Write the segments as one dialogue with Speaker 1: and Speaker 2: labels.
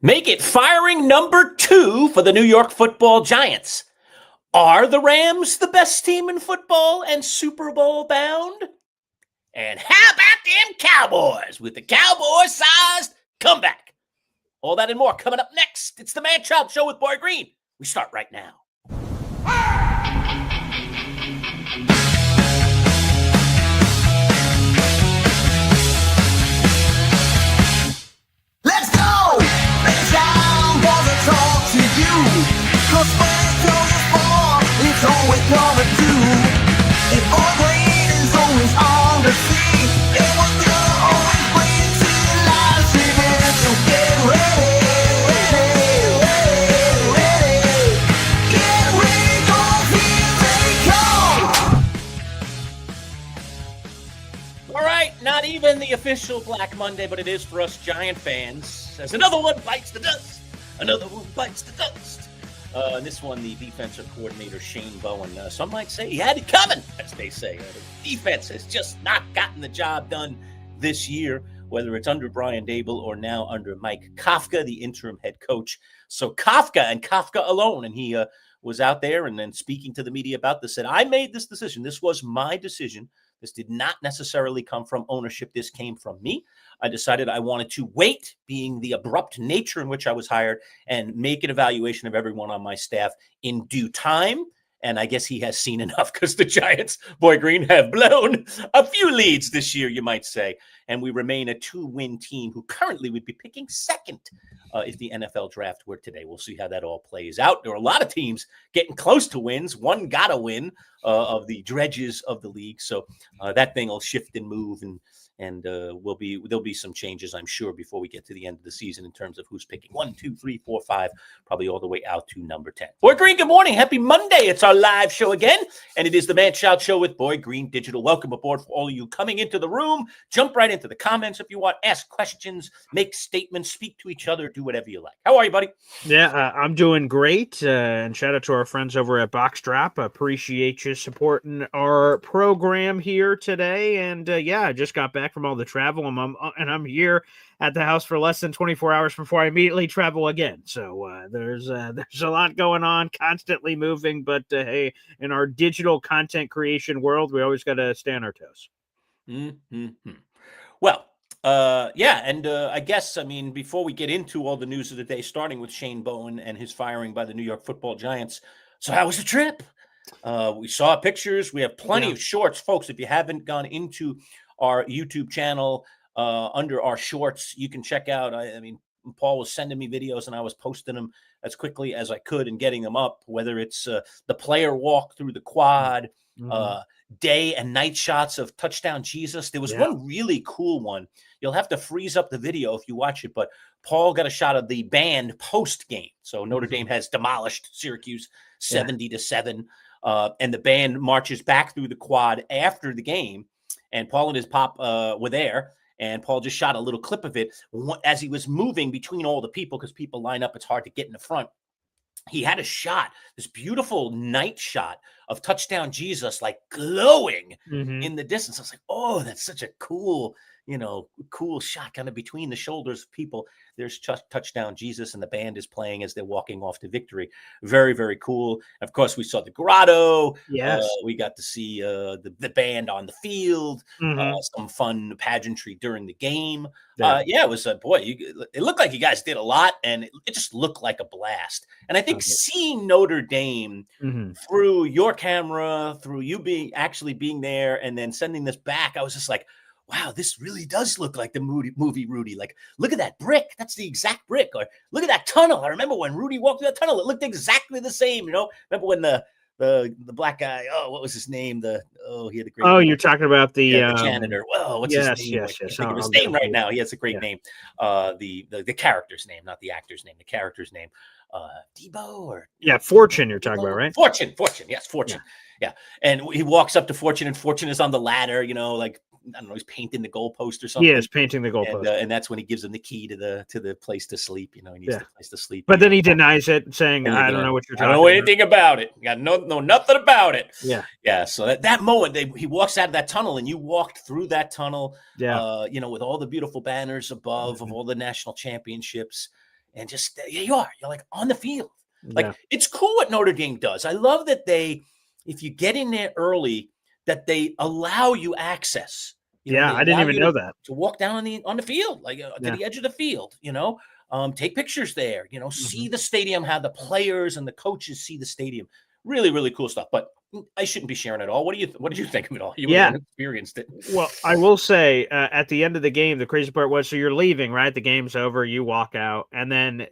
Speaker 1: Make it firing number 2 for the New York Football Giants. Are the Rams the best team in football and Super Bowl bound? And how about them Cowboys with the Cowboy-sized comeback? All that and more coming up next. It's the Manchild Show with Boy Green. We start right now.
Speaker 2: Let's go! It's time for the talk to you. Cause Manchild is born, it's all we're gonna do. If Boy Green is always on the scene, it was gonna always bring to the live streaming. So get ready, get ready, cause here they come.
Speaker 1: All right, not even the official Black Monday, but it is for us Giant fans. As another one bites the dust, another one bites the dust. This one, the defensive coordinator, Shane Bowen. Some might say he had it coming, as they say. The defense has just not gotten the job done this year, whether it's under Brian Dable or now under Mike Kafka, the interim head coach. So Kafka and Kafka alone, and he was out there and then speaking to the media about this, said, I made this decision. This was my decision. This did not necessarily come from ownership. This came from me. I decided I wanted to wait, being the abrupt nature in which I was hired, and make an evaluation of everyone on my staff in due time. And I guess he has seen enough because the Giants, Boy Green, have blown a few leads this year, you might say. And we remain a 2-win team who currently would be picking second if the NFL draft were today. We'll see how that all plays out. There are a lot of teams getting close to wins. One got a win of the dredges of the league. So that thing will shift and move, and there'll be some changes, I'm sure, before we get to the end of the season in terms of who's picking 1, 2, 3, 4, 5, probably all the way out to number 10. Boy Green, good morning. Happy Monday. It's our live show again, and it is the Manchild Show with Boy Green Digital. Welcome aboard for all of you coming into the room. Jump right into the comments if you want. Ask questions, make statements, speak to each other, do whatever you like. How are you, buddy?
Speaker 3: Yeah, I'm doing great. And shout out to our friends over at Boxstrap. Appreciate you supporting our program here today. And I just got back from all the travel, and I'm here at the house for less than 24 hours before I immediately travel again. So there's a lot going on, constantly moving. But hey, in our digital content creation world, we always got to stay on our toes.
Speaker 1: Mm-hmm. Well, I guess, before we get into all the news of the day, starting with Shane Bowen and his firing by the New York Football Giants. So how was the trip? We saw pictures. We have plenty of shorts, folks. If you haven't gone into our YouTube channel under our shorts, you can check out. Paul was sending me videos, and I was posting them as quickly as I could and getting them up, whether it's the player walk through the quad, day and night shots of Touchdown Jesus. There was one really cool one. You'll have to freeze up the video if you watch it, but Paul got a shot of the band post game. So Notre Dame has demolished Syracuse 70-7, and the band marches back through the quad after the game, and Paul and his pop were there. And Paul just shot a little clip of it as he was moving between all the people, because people line up. It's hard to get in the front. He had a shot, this beautiful night shot of Touchdown Jesus, like glowing in the distance. I was like, oh, that's such a cool shot, kind of between the shoulders of people. There's Touchdown Jesus, and the band is playing as they're walking off to victory. Very, very cool. Of course, we saw the grotto.
Speaker 3: Yes.
Speaker 1: We got to see the band on the field, some fun pageantry during the game. It was it looked like you guys did a lot, and it just looked like a blast. And I think seeing Notre Dame through your camera, through you being there, and then sending this back, I was just like, wow, this really does look like the movie Rudy. Like, look at that brick. That's the exact brick. Or look at that tunnel. I remember when Rudy walked through that tunnel, it looked exactly the same. Remember when the black guy, what was his name? He had a great name.
Speaker 3: You're talking about the
Speaker 1: janitor. Whoa, what's his name?
Speaker 3: Yes.
Speaker 1: I can't think of his name right now. He has a great name. The character's name, not the actor's name. The character's name. Debo or
Speaker 3: Fortune you're talking about, right?
Speaker 1: Fortune. Yes, Fortune. Yeah. And he walks up to Fortune, and Fortune is on the ladder, like, I don't know, he's painting the goalpost or something.
Speaker 3: He is painting the goalpost.
Speaker 1: And that's when he gives him the key to the place to sleep. He needs the place to sleep.
Speaker 3: But then he denies it, saying, I don't know what you're talking about.
Speaker 1: I don't know anything about it. Got know nothing about it.
Speaker 3: Yeah.
Speaker 1: Yeah. So that moment, he walks out of that tunnel, and you walked through that tunnel, with all the beautiful banners above of all the national championships. and just here you are. You're like on the field.
Speaker 3: Yeah.
Speaker 1: Like it's cool what Notre Dame does. I love that if you get in there early, that they allow you access.
Speaker 3: Yeah,
Speaker 1: They
Speaker 3: I didn't
Speaker 1: allow
Speaker 3: even
Speaker 1: you
Speaker 3: know that.
Speaker 1: to walk down on the field, like to
Speaker 3: Yeah.
Speaker 1: the edge of the field. Take pictures there. See
Speaker 3: Mhm.
Speaker 1: the stadium, how the players and the coaches see the stadium. Really, really cool stuff. But I shouldn't be sharing it all. What did you think of it all? You were the
Speaker 3: Yeah.
Speaker 1: one who experienced it.
Speaker 3: Well, I will say at the end of the game, the crazy part was so you're leaving, right? The game's over, you walk out, and then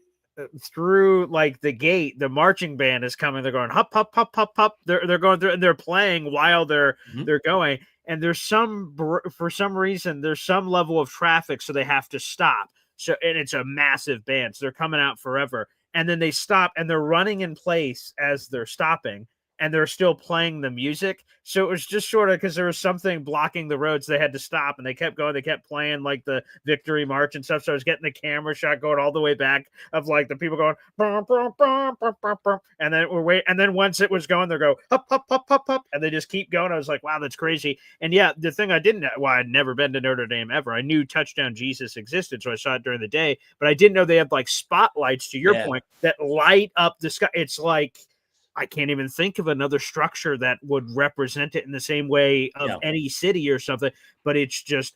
Speaker 3: through like the gate, the marching band is coming. They're going hup hup hup hup hup. They're going through and they're playing while they're
Speaker 1: Mhm.
Speaker 3: going. And there's for some reason there's some level of traffic, so they have to stop. So and it's a massive band, so they're coming out forever. And then they stop and they're running in place as they're stopping and they're still playing the music. So it was just sort of because there was something blocking the roads. They had to stop and they kept going. They kept playing like the victory march and stuff. So I was getting the camera shot going all the way back of like the people going, bum, bum, bum, bum, bum, bum. And then we're waiting. And then once it was going, they go up, up, up, up, up. And they just keep going. I was like, wow, that's crazy. And yeah, the thing I didn't, well, I'd never been to Notre Dame ever. I knew Touchdown Jesus existed. So I saw it during the day, but I didn't know they had like spotlights, to your point, that light up the sky. It's like, I can't even think of another structure that would represent it in the same way of any city or something, but it's just,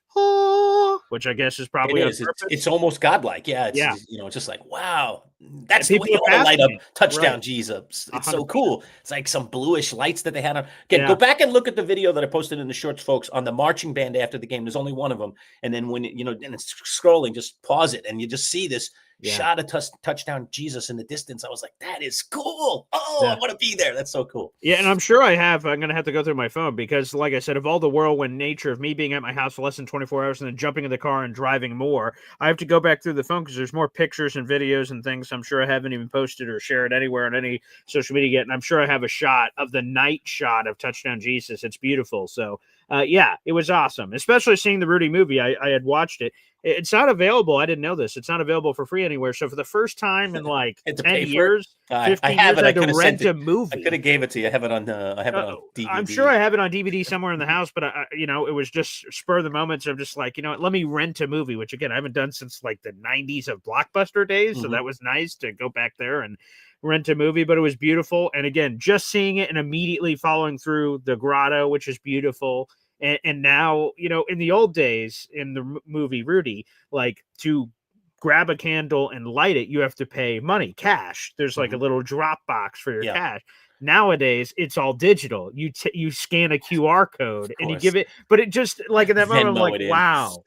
Speaker 3: which I guess is probably on purpose.
Speaker 1: It's almost godlike. Yeah. It's just like, wow, that's the way you want to light up Touchdown Jesus. It's 100%. So cool. It's like some bluish lights that they had on. Again, go back and look at the video that I posted in the shorts, folks, on the marching band after the game. There's only one of them. And then when, and it's scrolling, just pause it and you just see this shot of Touchdown Jesus in the distance. I was like, that is cool. I want to be there. That's so cool.
Speaker 3: Yeah, and I'm sure I'm going to have to go through my phone because, like I said, of all the whirlwind nature of me being at my house for less than 24 hours and then jumping in the car and driving more, I have to go back through the phone because there's more pictures and videos and things I'm sure I haven't even posted or shared anywhere on any social media yet. And I'm sure I have a shot of the night shot of Touchdown Jesus. It's beautiful. So, it was awesome, especially seeing the Rudy movie. I had watched it. It's not available. I didn't know this. It's not available for free anywhere. So for the first time in like 10 years, 15 years, I had to rent a movie.
Speaker 1: I could have gave it to you. I have it on DVD.
Speaker 3: I'm sure I have it on DVD somewhere in the house, but it was just spur of the moment. So I'm just like, let me rent a movie, which again, I haven't done since like the 90s of Blockbuster days. Mm-hmm. So that was nice to go back there and rent a movie, but it was beautiful. And again, just seeing it and immediately following through the grotto, which is beautiful. And now, in the old days in the movie Rudy, like to grab a candle and light it, you have to pay money, cash. There's like a little drop box for your cash. Nowadays, it's all digital. You scan a QR code and you give it, but it just like in that moment, I'm like, wow.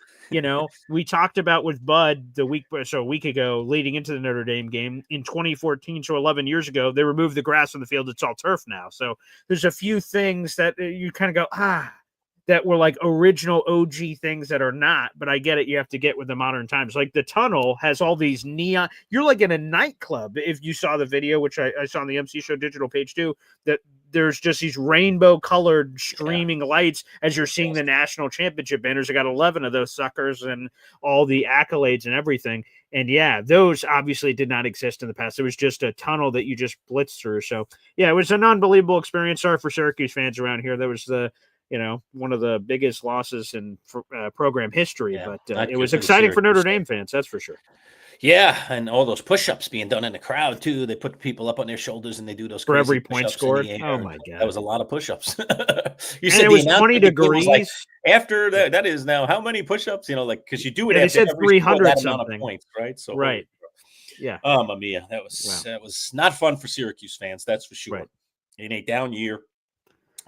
Speaker 3: We talked about with Bud a week ago, leading into the Notre Dame game in 2014. So 11 years ago, they removed the grass on the field. It's all turf now. So there's a few things that you kind of go, that were like original OG things that are not, but I get it. You have to get with the modern times. Like the tunnel has all these neon. You're like in a nightclub. If you saw the video, which I saw on the MC Show digital page too, that there's just these rainbow colored streaming lights as you're seeing the national championship banners. I got 11 of those suckers and all the accolades and everything. And those obviously did not exist in the past. It was just a tunnel that you just blitzed through. So it was an unbelievable experience. Sorry for Syracuse fans around here. That was one of the biggest losses in program history, but it was exciting for Notre Dame fans. That's for sure.
Speaker 1: Yeah, and all those push-ups being done in the crowd too. They put people up on their shoulders and they do those
Speaker 3: for every point scored. Oh my god,
Speaker 1: that was a lot of push-ups.
Speaker 3: You said it was 20 degrees.
Speaker 1: Like, after that is now how many push-ups? Because you do it.
Speaker 3: They said 300 something
Speaker 1: amount of points, right? So
Speaker 3: right, yeah.
Speaker 1: Oh, mamma mia, that was not fun for Syracuse fans. That's for sure. Right. In a down year,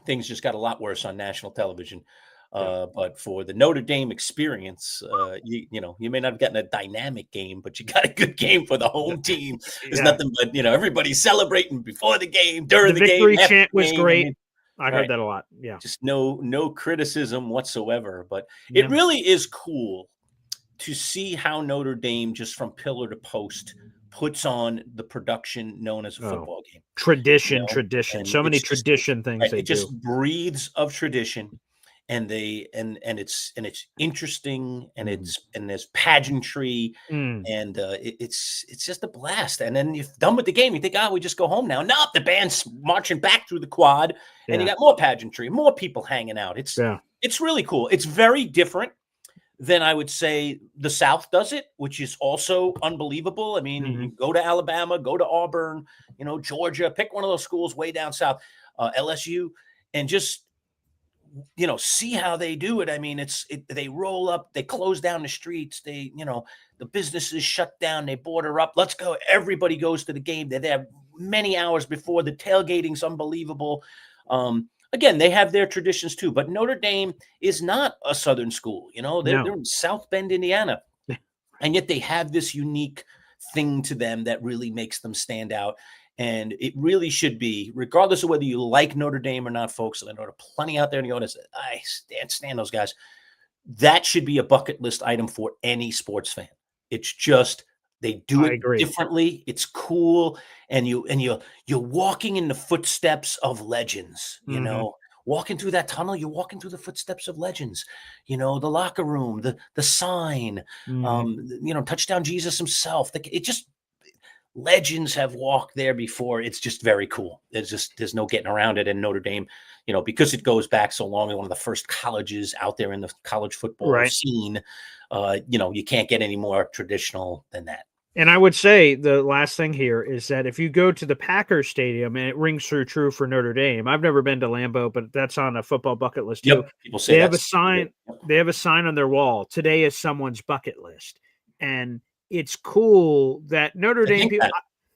Speaker 1: things just got a lot worse on national television. But for the Notre Dame experience, you may not have gotten a dynamic game, but you got a good game for the home team. There's nothing but, everybody's celebrating before the game, during the game.
Speaker 3: The victory chant was great. I heard that a lot. Yeah.
Speaker 1: Just no criticism whatsoever. But it really is cool to see how Notre Dame, just from pillar to post, puts on the production known as a football game.
Speaker 3: Tradition. So many tradition things they do.
Speaker 1: It just breathes of tradition. And it's interesting and there's pageantry and it's just a blast. And then you're done with the game. You think, we just go home now. No, the band's marching back through the quad and you got more pageantry, more people hanging out. It's really cool. It's very different then I would say the South does it, which is also unbelievable. I mean, you go to Alabama, go to Auburn, Georgia, pick one of those schools way down south, LSU, and just see how they do it. I mean, they roll up, they close down the streets, the businesses shut down, they border up. Let's go. Everybody goes to the game. They're there many hours before. The tailgating's unbelievable. Again, they have their traditions too, but Notre Dame is not a Southern school. They're in South Bend, Indiana, and yet they have this unique thing to them that really makes them stand out. And it really should be, regardless of whether you like Notre Dame or not, folks. And I know there are plenty out there and going, I stand those guys. That should be a bucket list item for any sports fan. It's just they do it differently. It's cool, and you're walking in the footsteps of legends. Walking through that tunnel, you're walking through the footsteps of legends. The locker room, the sign, touchdown Jesus himself. Legends have walked there before. It's just very cool. There's no getting around it. And Notre Dame, because it goes back so long, one of the first colleges out there in the college football scene, you can't get any more traditional than that.
Speaker 3: And I would say the last thing here is that if you go to the Packers Stadium, and it rings true for Notre Dame. I've never been to Lambeau, but that's on a football bucket list too.
Speaker 1: People say
Speaker 3: they have a sign. They have a sign on their wall. Today is someone's bucket list, and it's cool that Notre Dame people,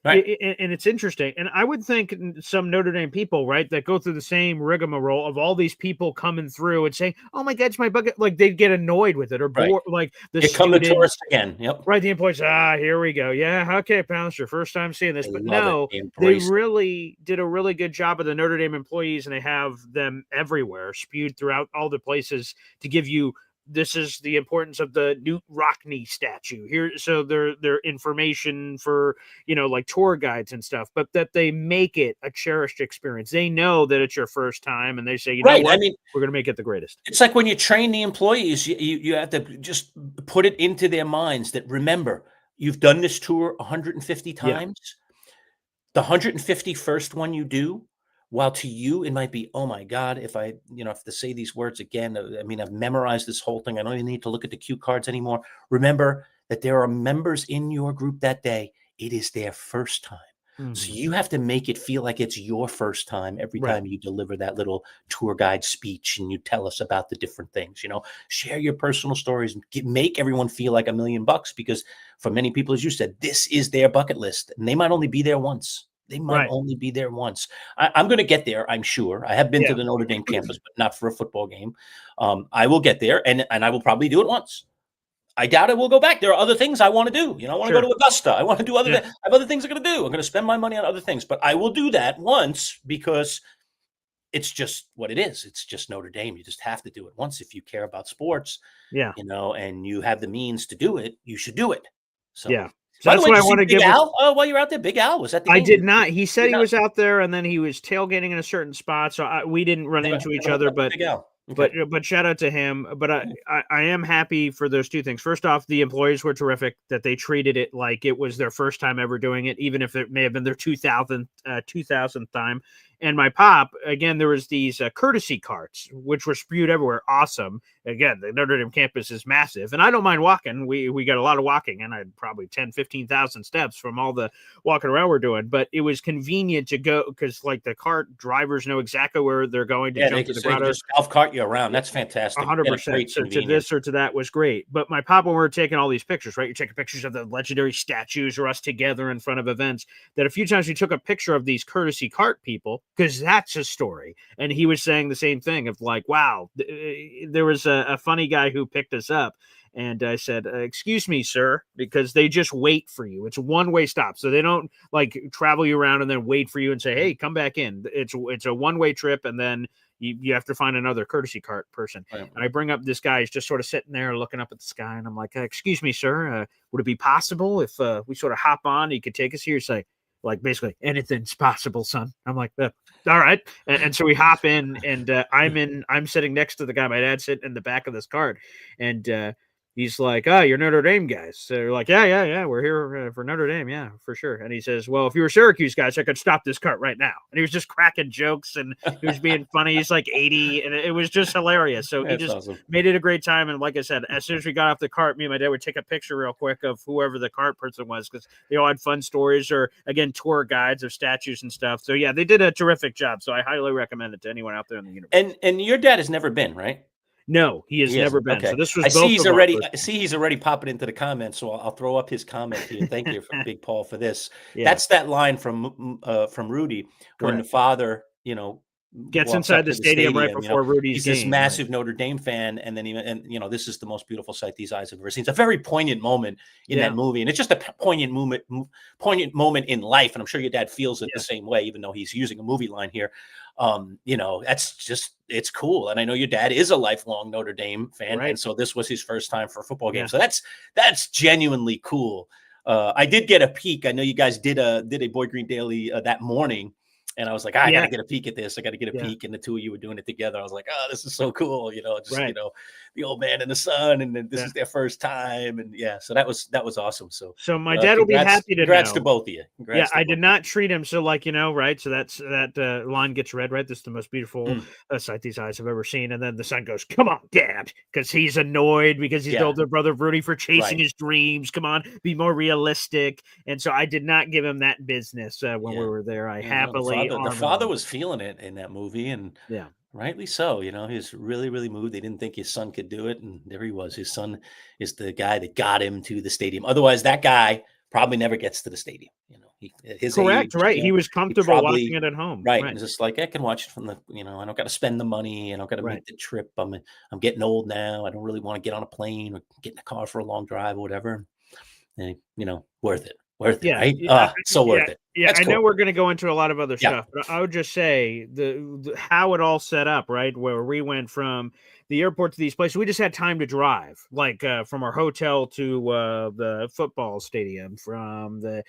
Speaker 3: and it's interesting. And I would think some Notre Dame people, right, that go through the same rigmarole of all these people coming through and saying, "Oh my God, it's my bucket!" Like they'd get annoyed with it or bored. Like
Speaker 1: here come the tourists again. Yep.
Speaker 3: Right. The employees, here we go. Yeah, okay, pal, it's your first time seeing this, but no, they really did a really good job of the Notre Dame employees, and they have them everywhere, spewed throughout all the places to give you. This is the importance of the Newt Rockne statue here. So their information for, like tour guides and stuff, but that they make it a cherished experience. They know that it's your first time and they say, know what? I mean, we're going to make it the greatest.
Speaker 1: It's like when you train the employees, you have to just put it into their minds that, remember, you've done this tour 150 times. The 151st one you do, while to you, it might be, oh my God, if I, have to say these words again, I mean, I've memorized this whole thing. I don't even need to look at the cue cards anymore. Remember that there are members in your group that day. It is their first time. Mm-hmm. So you have to make it feel like it's your first time every time you deliver that little tour guide speech and you tell us about the different things, share your personal stories, and make everyone feel like $1 million, because for many people, as you said, this is their bucket list and they might only be there once. They might only be there once. I'm going to get there, I'm sure. I have been to the Notre Dame campus, but not for a football game. I will get there, and I will probably do it once. I doubt I will go back. There are other things I want to do. I want to go to Augusta. I want to do I have other things I'm going to do. I'm going to spend my money on other things, but I will do that once because it's just what it is. It's just Notre Dame. You just have to do it once if you care about sports. And you have the means to do it. You should do it. So
Speaker 3: So that's what I want to give.
Speaker 1: While you're out there, Big Al was at the game?
Speaker 3: I did not. He said he was out there, and then he was tailgating in a certain spot. So we didn't run into each other, but
Speaker 1: Big Al.
Speaker 3: But shout out to him. But I am happy for those two things. First off, the employees were terrific that they treated it like it was their first time ever doing it, even if it may have been their 2000th time. And my pop, again, there was these courtesy carts, which were spewed everywhere. Awesome. Again, the Notre Dame campus is massive. And I don't mind walking. We got a lot of walking, and I had probably 10, 15,000 steps from all the walking around we're doing. But it was convenient to go because, like, the cart drivers know exactly where they're going to jump to the grotto.
Speaker 1: Just self-cart you around. That's fantastic.
Speaker 3: 100%. So to this or to that was great. But my pop, when we were taking all these pictures, right? You're taking pictures of the legendary statues or us together in front of events, that a few times we took a picture of these courtesy cart people, because that's a story. And he was saying the same thing of like, wow, there was a funny guy who picked us up. And I said, excuse me, sir, because they just wait for you. It's a one-way stop. So they don't like travel you around and then wait for you and say, hey, come back in. It's a one-way trip. And then you have to find another courtesy cart person. Right. And I bring up this guy who's just sort of sitting there looking up at the sky. And I'm like, excuse me, sir, would it be possible if we sort of hop on, you could take us here? He's like basically anything's possible, son. I'm like, all right. And so we hop in, and I'm sitting next to the guy. My dad's sitting in the back of this cart, and he's like, "Oh, you're Notre Dame guys." So they're like, "Yeah, we're here for Notre Dame, yeah, for sure." And he says, "Well, if you were Syracuse guys, I could stop this cart right now." And he was just cracking jokes and he was being funny. He's like 80, and it was just hilarious. So he
Speaker 1: That's
Speaker 3: just
Speaker 1: awesome.
Speaker 3: made it a great time. And like I said, as soon as we got off the cart, me and my dad would take a picture real quick of whoever the cart person was because they all had fun stories or again tour guides of statues and stuff. So yeah, they did a terrific job. So I highly recommend it to anyone out there in the universe.
Speaker 1: And your dad has never been, right?
Speaker 3: No, he has
Speaker 1: He
Speaker 3: never
Speaker 1: hasn't.
Speaker 3: been. So
Speaker 1: Okay.
Speaker 3: this was
Speaker 1: I see
Speaker 3: both
Speaker 1: he's
Speaker 3: of our
Speaker 1: already
Speaker 3: first
Speaker 1: I
Speaker 3: time.
Speaker 1: see he's already popping into the comments, so I'll throw up his comment here. Thank you, Big Paul, for this.
Speaker 3: Yeah,
Speaker 1: That's that line from Rudy when the
Speaker 3: correct.
Speaker 1: father,
Speaker 3: Gets
Speaker 1: walks up
Speaker 3: inside the
Speaker 1: to the
Speaker 3: stadium right
Speaker 1: stadium.
Speaker 3: before Rudy's
Speaker 1: He's this
Speaker 3: game. Right.
Speaker 1: massive Notre Dame fan, and then this is the most beautiful sight these eyes have ever seen. It's a very poignant moment in
Speaker 3: Yeah.
Speaker 1: that movie, and it's just a poignant moment in life. And I'm sure your dad feels it the same way, even though he's using a movie line here. That's just it's cool. And I know your dad is a lifelong Notre Dame fan,
Speaker 3: Right.
Speaker 1: and so this was his first time for a football game.
Speaker 3: Yeah.
Speaker 1: So that's genuinely cool. I did get a peek. I know you guys did a Boy Green Daily that morning. And I was like, I got to get a peek at this. I got to get a peek. And the two of you were doing it together. I was like, oh, this is so cool.
Speaker 3: Right.
Speaker 1: The old man and the son. And then this is their first time. And so that was awesome. So
Speaker 3: my dad will be happy to know.
Speaker 1: Congrats to both of you.
Speaker 3: I did not treat him. So right. So that line gets read, right? This is the most beautiful sight these eyes have ever seen. And then the son goes, come on, Dad. Because he's annoyed because he's the older brother of Rudy for chasing his dreams. Come on, be more realistic. And so I did not give him that business when we were there. I happily.
Speaker 1: The father was feeling it in that movie, and rightly so. He was really, really moved. They didn't think his son could do it, and there he was. His son is the guy that got him to the stadium. Otherwise, that guy probably never gets to the stadium. His
Speaker 3: correct,
Speaker 1: age,
Speaker 3: right? He was comfortable watching it at home,
Speaker 1: right? And just like I can watch it from the. I don't got to spend the money. I don't got to make the trip. I'm getting old now. I don't really want to get on a plane or get in a car for a long drive or whatever. And worth it. Worth it, right? So worth it.
Speaker 3: Yeah, I know we're going to go into a lot of other stuff, but I would just say the how it all set up, right? Where we went from the airport to these places, we just had time to drive, like from our hotel to the football stadium, from the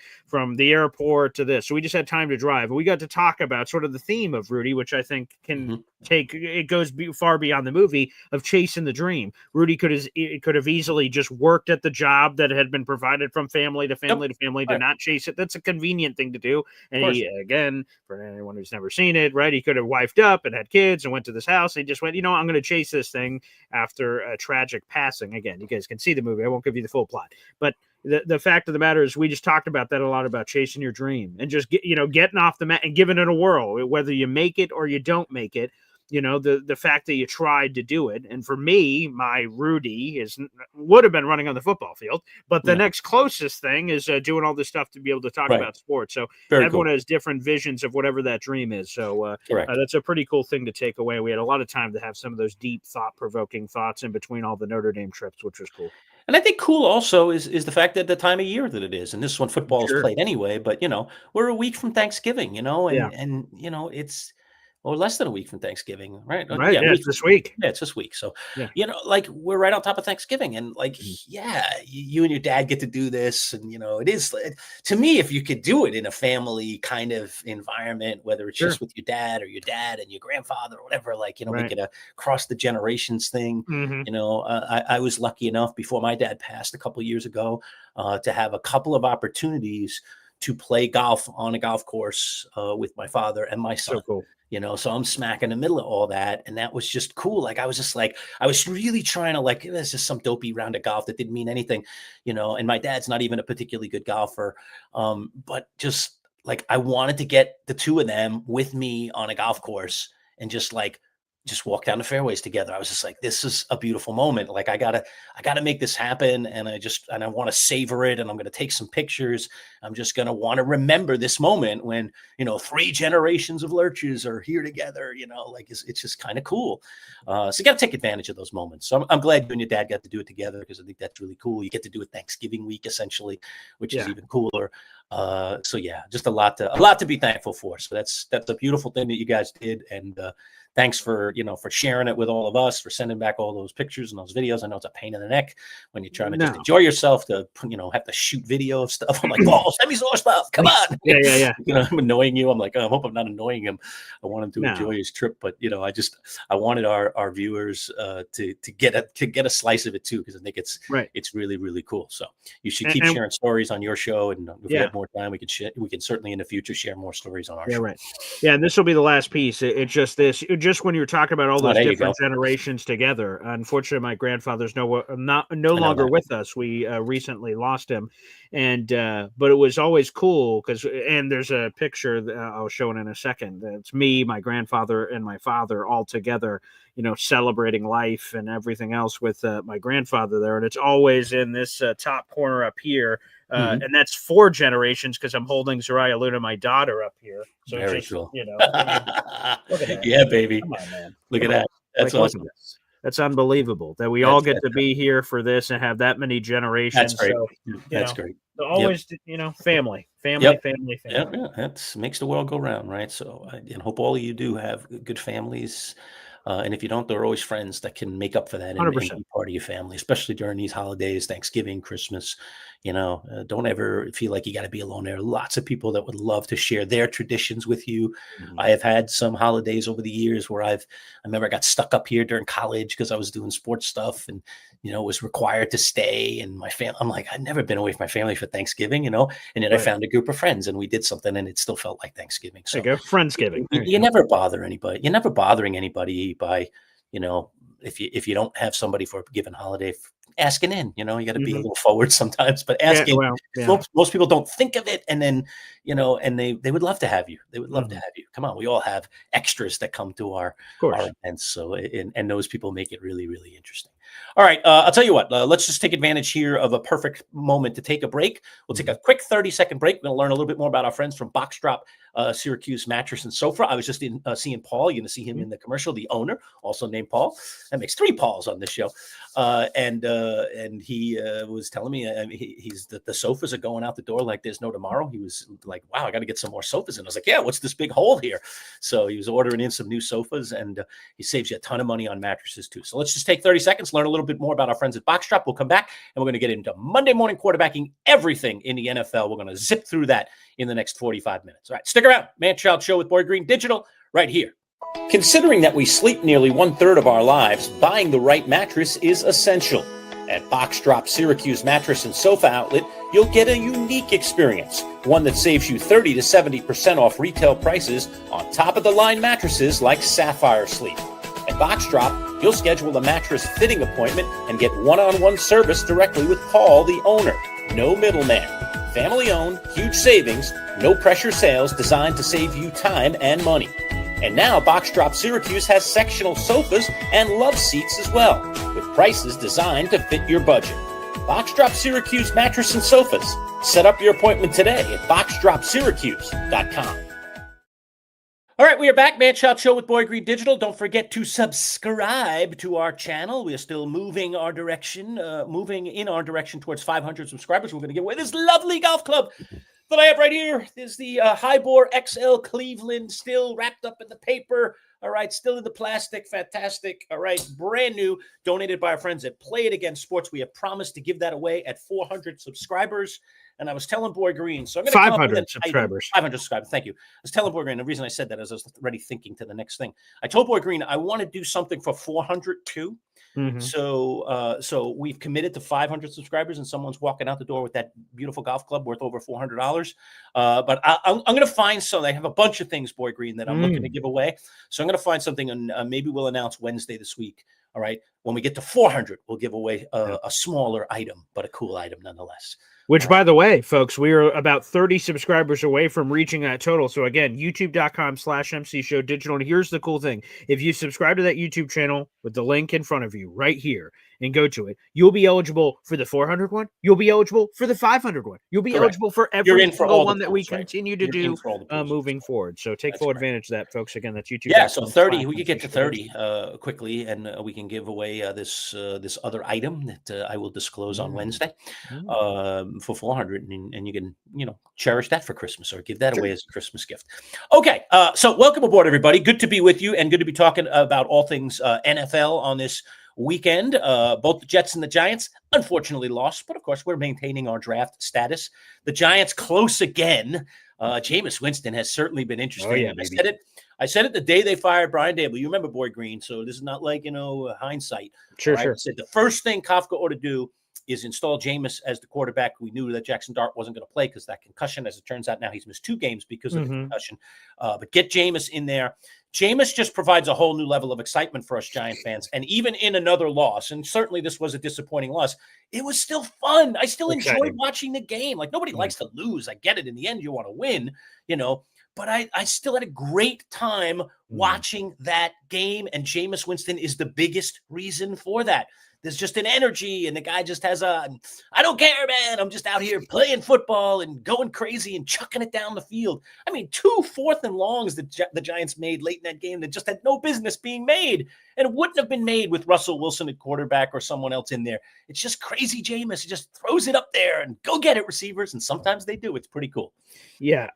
Speaker 3: airport to this. So we just had time to drive. And we got to talk about sort of the theme of Rudy, which I think can it goes far beyond the movie of chasing the dream. Rudy could have easily just worked at the job that had been provided from family to family to family, to not chase it. That's a convenient thing to do. And he, again, for anyone who's never seen it, right, he could have wifed up and had kids and went to this house. He just went, I'm going to chase this thing after a tragic passing. Again, you guys can see the movie. I won't give you the full plot, but the fact of the matter is we just talked about that a lot, about chasing your dream and just getting off the mat and giving it a whirl, whether you make it or you don't make it. The fact that you tried to do it. And for me, my Rudy would have been running on the football field, but the next closest thing is doing all this stuff to be able to talk about sports. So everyone has different visions of whatever that dream is. So that's a pretty cool thing to take away. We had a lot of time to have some of those deep, thought-provoking thoughts in between all the Notre Dame trips, which was cool.
Speaker 1: And I think cool also is the fact that the time of year that it is, and this is when football is played anyway, but we're a week from Thanksgiving, and it's or less than a week from Thanksgiving, right?
Speaker 3: Right. Yeah, it's this week.
Speaker 1: Yeah, it's this week. So, like we're right on top of Thanksgiving, and like, you and your dad get to do this, and it is to me, if you could do it in a family kind of environment, whether it's just with your dad and your grandfather or whatever, like make it a cross the generations thing. I was lucky enough before my dad passed a couple of years ago to have a couple of opportunities to play golf on a golf course with my father and my son.
Speaker 3: So cool.
Speaker 1: So I'm smack in the middle of all that. And that was just cool. Like, I was really trying to there's just some dopey round of golf that didn't mean anything, and my dad's not even a particularly good golfer. But just I wanted to get the two of them with me on a golf course and just walk down the fairways together. I was just like, this is a beautiful moment. Like, I gotta make this happen. And I want to savor it. And I'm going to take some pictures. I'm just going to want to remember this moment when, 3 generations of Lurches are here together, it's just kind of cool. So you got to take advantage of those moments. So I'm glad you and your dad got to do it together, because I think that's really cool. You get to do it Thanksgiving week, essentially, which is even cooler. So yeah, just a lot to be thankful for. So that's a beautiful thing that you guys did. And thanks for sharing it with all of us, for sending back all those pictures and those videos. I know it's a pain in the neck when you're trying to just enjoy yourself to have to shoot video of stuff. I'm like, oh, send me some more stuff. Come on.
Speaker 3: Yeah.
Speaker 1: I'm annoying you. I'm like, oh, I hope I'm not annoying him. I want him to enjoy his trip, but I wanted our viewers to get a slice of it too, because I think it's really, really cool. So you should keep sharing stories on your show, and if we have more time, we can certainly in the future share more stories on our show.
Speaker 3: Right. Yeah, and this will be the last piece. It's just when you're talking about all those different generations together. Unfortunately, my grandfather's no longer with us. We recently lost him, and but it was always cool and there's a picture that I'll show it in a second. It's me, my grandfather, and my father all together, celebrating life and everything else with my grandfather there, and it's always in this top corner up here. And that's 4 generations, because I'm holding Zariah Luna, my daughter, up here. So
Speaker 1: very cool.
Speaker 3: Look at that.
Speaker 1: Yeah, baby.
Speaker 3: Come on, man.
Speaker 1: Look at that. That's awesome.
Speaker 3: That's unbelievable that we all get to be here for this and have that many generations.
Speaker 1: That's great.
Speaker 3: So,
Speaker 1: that's great.
Speaker 3: So always, family.
Speaker 1: Yeah, that makes the world go round, right? So I hope all of you do have good families. And if you don't, there are always friends that can make up for that and be part of your family, especially during these holidays, Thanksgiving, Christmas. Don't ever feel like you got to be alone. There are lots of people that would love to share their traditions with you. I have had some holidays over the years where I remember I got stuck up here during college because I was doing sports stuff and, was required to stay. And my family, I'm like, I'd never been away from my family for Thanksgiving, and then I found a group of friends and we did something and it still felt like Thanksgiving. So
Speaker 3: Friendsgiving.
Speaker 1: You never bother anybody. You're never bothering anybody by, if you don't have somebody for a given holiday, asking in, you got to be a little forward sometimes, but asking, most people don't think of it. And then, and they would love to have you. They would love to have you. Come on. We all have extras that come to our events. So, and those people make it really, really interesting. All right. I'll tell you what, let's just take advantage here of a perfect moment to take a break. We'll take a quick 30-second break. We're going to learn a little bit more about our friends from Box Drop, Syracuse Mattress and Sofa. I was just seeing Paul. You're going to see him in the commercial, the owner, also named Paul. That makes 3 Pauls on this show. And he was telling me he's the sofas are going out the door like there's no tomorrow. He was like, wow, I got to get some more sofas in. I was like, yeah, what's this big hole here? So he was ordering in some new sofas, and he saves you a ton of money on mattresses too. So let's just take 30 seconds, learn a little bit more about our friends at Box Drop. We'll come back and we're going to get into Monday morning quarterbacking, everything in the NFL. We're going to zip through that in the next 45 minutes. All right, stick around. Manchild Show with Boy Green Digital right here. Considering that we sleep nearly 1/3 of our lives, buying the right mattress is essential. At Box Drop Syracuse Mattress and Sofa Outlet, you'll get a unique experience, one that saves you 30 to 70% off retail prices on top-of-the-line mattresses like Sapphire Sleep. At Box Drop, you'll schedule a mattress fitting appointment and get one-on-one service directly with Paul, the owner. No middleman. Family-owned, huge savings, no-pressure sales designed to save you time and money. And now Box Drop Syracuse has sectional sofas and love seats as well, with prices designed to fit your budget. Box Drop Syracuse Mattress and Sofas. Set up your appointment today at boxdropsyracuse.com. All right, we are back. Manchild Show with Boy Green Digital. Don't forget to subscribe to our channel. We are still moving in our direction towards 500 subscribers. We're going to give away this lovely golf club that I have right here. This is the Highbore XL Cleveland, still wrapped up in the paper. All right, still in the plastic. Fantastic. All right, brand new, donated by our friends at Play It Again Sports. We have promised to give that away at 400 subscribers. And I was telling Boy Green, so I'm going to
Speaker 3: 500 subscribers.
Speaker 1: 500 subscribers. Thank you. I was telling Boy Green, the reason I said that is I was already thinking to the next thing. I told Boy Green I want to do something for 400 too. So we've committed to 500 subscribers, and someone's walking out the door with that beautiful golf club worth over $400. But I'm going to find something. I have a bunch of things, Boy Green, that I'm looking to give away. So I'm going to find something, and maybe we'll announce Wednesday this week. All right. When we get to 400, we'll give away a smaller item, but a cool item nonetheless.
Speaker 3: Which, by the way, folks, we are about 30 subscribers away from reaching that total. So, again, youtube.com/MC Show Digital. And here's the cool thing. If you subscribe to that YouTube channel with the link in front of you right here, and go to it, you'll be eligible for the 400 one. You'll be eligible for the 500 one. You'll be
Speaker 1: Correct.
Speaker 3: eligible for
Speaker 1: You're
Speaker 3: every
Speaker 1: in for
Speaker 3: single
Speaker 1: all the
Speaker 3: one that we
Speaker 1: pools, right?
Speaker 3: continue to
Speaker 1: You're in
Speaker 3: do
Speaker 1: for all the pools.
Speaker 3: moving forward. So take
Speaker 1: That's
Speaker 3: full
Speaker 1: correct.
Speaker 3: advantage of that, folks. Again, that's YouTube.
Speaker 1: Yeah, so 30, we could get to 30 quickly, and we can give away this other item that I will disclose on Wednesday for 400, and you can, cherish that for Christmas or give that away as a Christmas gift. Okay, so welcome aboard, everybody. Good to be with you and good to be talking about all things NFL on this weekend. Both the Jets and the Giants unfortunately lost, but of course we're maintaining our draft status. The Giants close again. Jameis Winston has certainly been interesting.
Speaker 3: Oh, yeah,
Speaker 1: I said it the day they fired Brian Dable. You remember Boy Green, so this is not like, hindsight.
Speaker 3: Sure,
Speaker 1: right?
Speaker 3: sure.
Speaker 1: I said the first thing Kafka ought to do is install Jameis as the quarterback. We knew that Jackson Dart wasn't going to play because that concussion. As it turns out now, he's missed 2 games because of the concussion. But get Jameis in there. Jameis just provides a whole new level of excitement for us Giant fans. And even in another loss, and certainly this was a disappointing loss, it was still fun. I still enjoyed watching the game. Like, nobody likes to lose. I get it. In the end, you want to win, but I still had a great time watching that game, and Jameis Winston is the biggest reason for that. There's just an energy, and the guy just has I don't care, man. I'm just out here playing football and going crazy and chucking it down the field. I mean, 2 4th and longs that the Giants made late in that game that just had no business being made, and it wouldn't have been made with Russell Wilson at quarterback or someone else in there. It's just crazy Jameis. He just throws it up there and go get it, receivers, and sometimes they do. It's pretty cool.
Speaker 3: Yeah,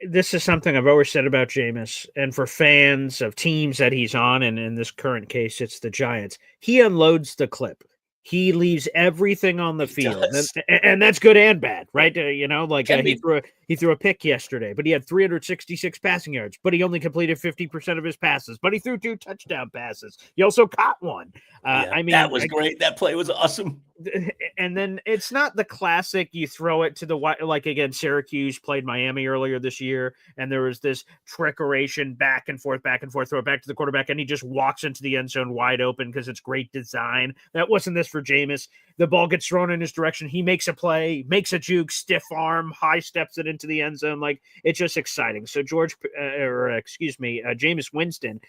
Speaker 3: this is something I've always said about Jameis, and for fans of teams that he's on, and in this current case, it's the Giants. He unloads the clip. He leaves everything on the field, and that's good and bad, right? He threw a pick yesterday, but he had 366 passing yards, but he only completed 50% of his passes, but he threw 2 touchdown passes. He also caught one.
Speaker 1: That was great. That play was awesome.
Speaker 3: And then it's not the classic, you throw it to the like, again, Syracuse played Miami earlier this year, and there was this trickeration back and forth, throw it back to the quarterback, and he just walks into the end zone wide open because it's great design. That wasn't this for Jameis. The ball gets thrown in his direction. He makes a play, makes a juke, stiff arm, high steps it into the end zone. Like, it's just exciting. So Jameis Winston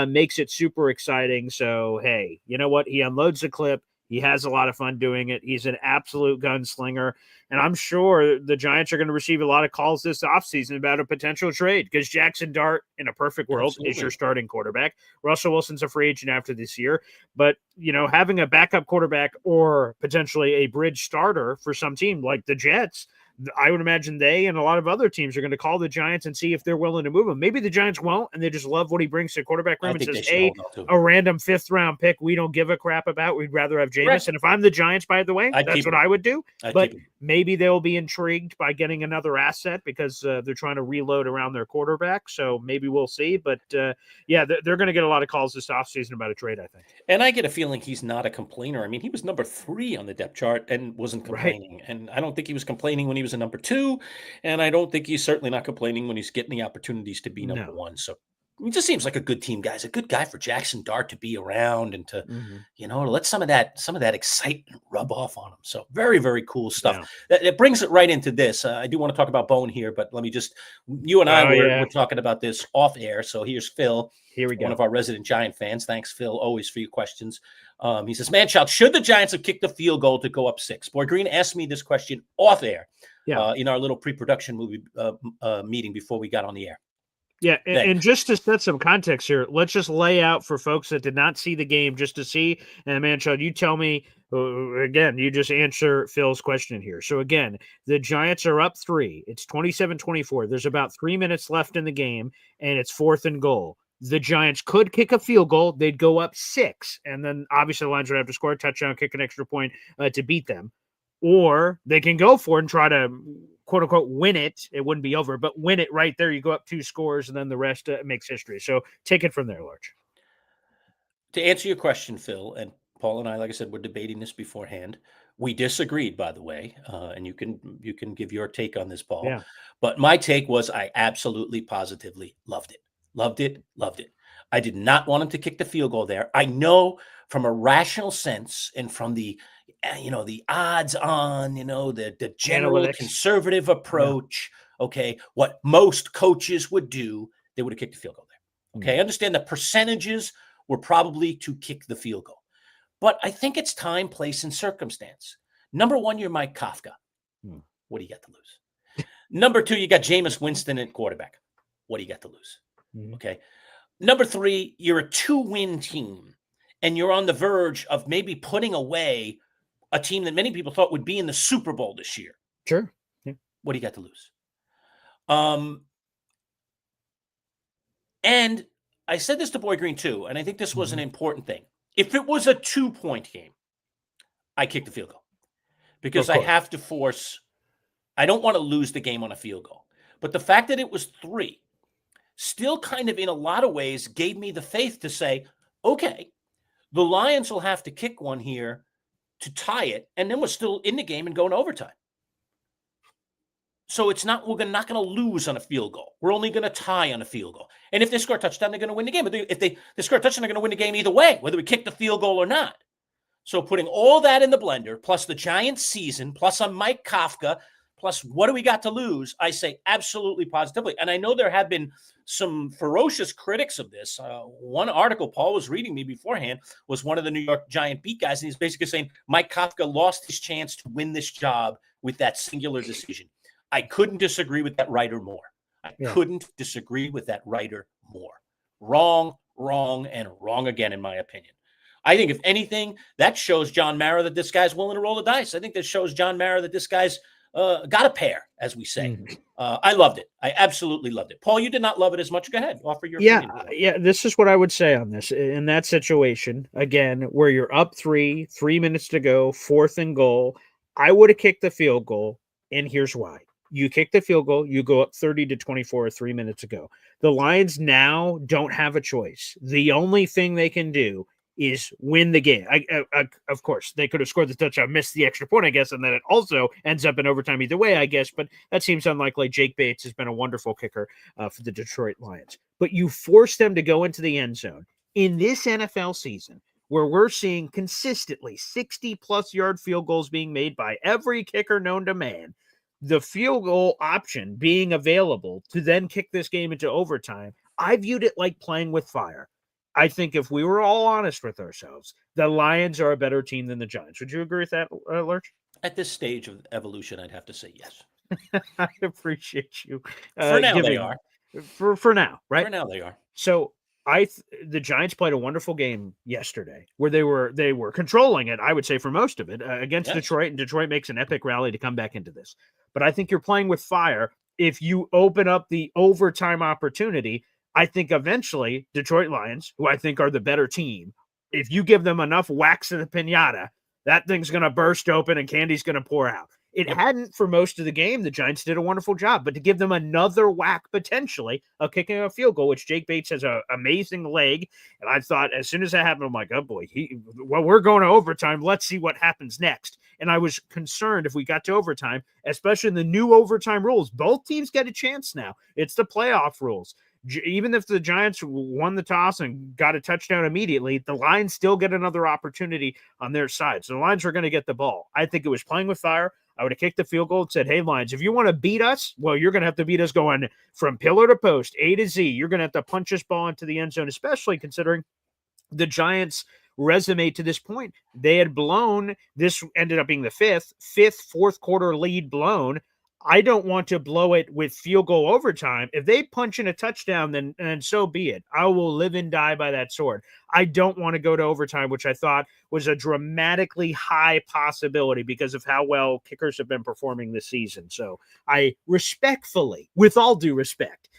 Speaker 3: makes it super exciting. So, hey, you know what? He unloads the clip. He has a lot of fun doing it. He's an absolute gunslinger. And I'm sure the Giants are going to receive a lot of calls this offseason about a potential trade because Jackson Dart, in a perfect world, is your starting quarterback. Russell Wilson's a free agent after this year. But, having a backup quarterback or potentially a bridge starter for some team like the Jets, I would imagine they and a lot of other teams are going to call the Giants and see if they're willing to move him. Maybe the Giants won't, and they just love what he brings to quarterback room and says, hey, a random 5th-round pick we don't give a crap about. We'd rather have Jameis. Correct. And if I'm the Giants, by the way, that's what I would do. But maybe they'll be intrigued by getting another asset because they're trying to reload around their quarterback. So maybe we'll see. But, they're going to get a lot of calls this offseason about a trade, I think.
Speaker 1: And I get a feeling he's not a complainer. I mean, he was number 3 on the depth chart and wasn't complaining. Right. And I don't think he was complaining when he was a number 2, and I don't think he's certainly not complaining when he's getting the opportunities to be number 1. So he just seems like a good team guy. He's a good guy for Jackson Dart to be around and to, let some of that excitement rub off on him. So very, very cool stuff. Yeah. It brings it right into this. I do want to talk about Bone here, but let me just, you and I were talking about this off air. So here's Phil.
Speaker 3: Here we go.
Speaker 1: One of our resident Giant fans. Thanks, Phil, always for your questions. He says, Manchild, should the Giants have kicked the field goal to go up 6? Boy Green asked me this question off air in our little pre-production meeting before we got on the air.
Speaker 3: Yeah, and just to set some context here, let's just lay out for folks that did not see the game just to see. And Manchild, you tell me, again, you just answer Phil's question here. So again, the Giants are up 3. It's 27-24. There's about 3 minutes left in the game, and it's 4th and goal. The Giants could kick a field goal. They'd go up 6. And then obviously the Lions would have to score a touchdown, kick an extra point to beat them. Or they can go for it and try to, quote unquote, win it. It wouldn't be over, but win it right there. You go up 2 scores and then the rest makes history. So take it from there, Large.
Speaker 1: To answer your question, Phil, and Paul and I, like I said, we're debating this beforehand. We disagreed, by the way, and you can give your take on this, Paul.
Speaker 3: Yeah.
Speaker 1: But my take was I absolutely, positively loved it. Loved it. I did not want him to kick the field goal there. I know from a rational sense and from the odds on, the general
Speaker 3: analytics,
Speaker 1: conservative approach, what most coaches would do, they would have kicked the field goal there. Okay. I understand the percentages were probably to kick the field goal. But I think it's time, place, and circumstance. Number one, you're Mike Kafka. What do you got to lose? Number two, you got Jameis Winston at quarterback. What do you got to lose? Okay. Number three, you're a 2-win team, and you're on the verge of maybe putting away a team that many people thought would be in the Super Bowl this year.
Speaker 3: Sure. Yeah.
Speaker 1: What do you got to lose? And I said this to Boy Green too, and I think this was an important thing. If it was a 2-point game, I kick the field goal because I have to force. I don't want to lose the game on a field goal. But the fact that it was 3 still kind of in a lot of ways gave me the faith to say, okay, the Lions will have to kick one here to tie it, and then we're still in the game and going to overtime. So it's not, we're not going to lose on a field goal. We're only going to tie on a field goal. And if they score a touchdown, they're going to win the game. But if they score a touchdown, they're going to win the game either way, whether we kick the field goal or not. So putting all that in the blender, plus the Giants season, plus a Mike Kafka, plus what do we got to lose? I say absolutely positively. And I know there have been some ferocious critics of this. One article Paul was reading me beforehand was one of the New York Giant beat guys. And he's basically saying Mike Kafka lost his chance to win this job with that singular decision. I couldn't disagree with that writer more. I couldn't disagree with that writer more. Wrong, and wrong again, in my opinion. I think, if anything, that shows John Mara that this guy's willing to roll the dice. I think that shows John Mara that this guy's got a pair, as we say. I loved it. I absolutely loved it. Paul, you did not love it as much. Go ahead. Offer your opinion.
Speaker 3: Yeah, this is what I would say on this. In that situation, again, where you're up 3 minutes to go, 4th and goal, I would have kicked the field goal, and here's why. You kick the field goal, you go up 30-24 3 minutes ago. The Lions now don't have a choice. The only thing they can do is win the game. Of course, they could have scored the touchdown, missed the extra point, I guess, and then it also ends up in overtime either way, I guess, but that seems unlikely. Jake Bates has been a wonderful kicker for the Detroit Lions. But you force them to go into the end zone. In this NFL season, where we're seeing consistently 60-plus yard field goals being made by every kicker known to man, the field goal option being available to then kick this game into overtime, I viewed it like playing with fire. I think if we were all honest with ourselves, the Lions are a better team than the Giants. Would you agree with that, Lurch?
Speaker 1: At this stage of evolution, I'd have to say yes.
Speaker 3: I appreciate you.
Speaker 1: For now, they are.
Speaker 3: For now, right?
Speaker 1: For now, they are.
Speaker 3: So the Giants played a wonderful game yesterday where they were controlling it, I would say, for most of it against Detroit, and Detroit makes an epic rally to come back into this. But I think you're playing with fire. If you open up the overtime opportunity, I think eventually Detroit Lions, who I think are the better team, if you give them enough wax in the pinata, that thing's going to burst open and candy's going to pour out. It hadn't for most of the game. The Giants did a wonderful job, but to give them another whack potentially of kicking a field goal, which Jake Bates has an amazing leg. And I thought as soon as that happened, I'm like, oh boy, we're going to overtime. Let's see what happens next. And I was concerned if we got to overtime, especially in the new overtime rules. Both teams get a chance now. It's the playoff rules. Even if the Giants won the toss and got a touchdown immediately, the Lions still get another opportunity on their side. So the Lions are going to get the ball. I think it was playing with fire. I would have kicked the field goal and said, hey, Lions, if you want to beat us, well, you're going to have to beat us going from pillar to post, A to Z. You're going to have to punch this ball into the end zone, especially considering the Giants' resume to this point. They had blown, this ended up being the fifth, fourth quarter lead blown. I don't want to blow it with field goal overtime. If they punch in a touchdown, then so be it. I will live and die by that sword. I don't want to go to overtime, which I thought was a dramatically high possibility because of how well kickers have been performing this season. So I respectfully, with all due respect,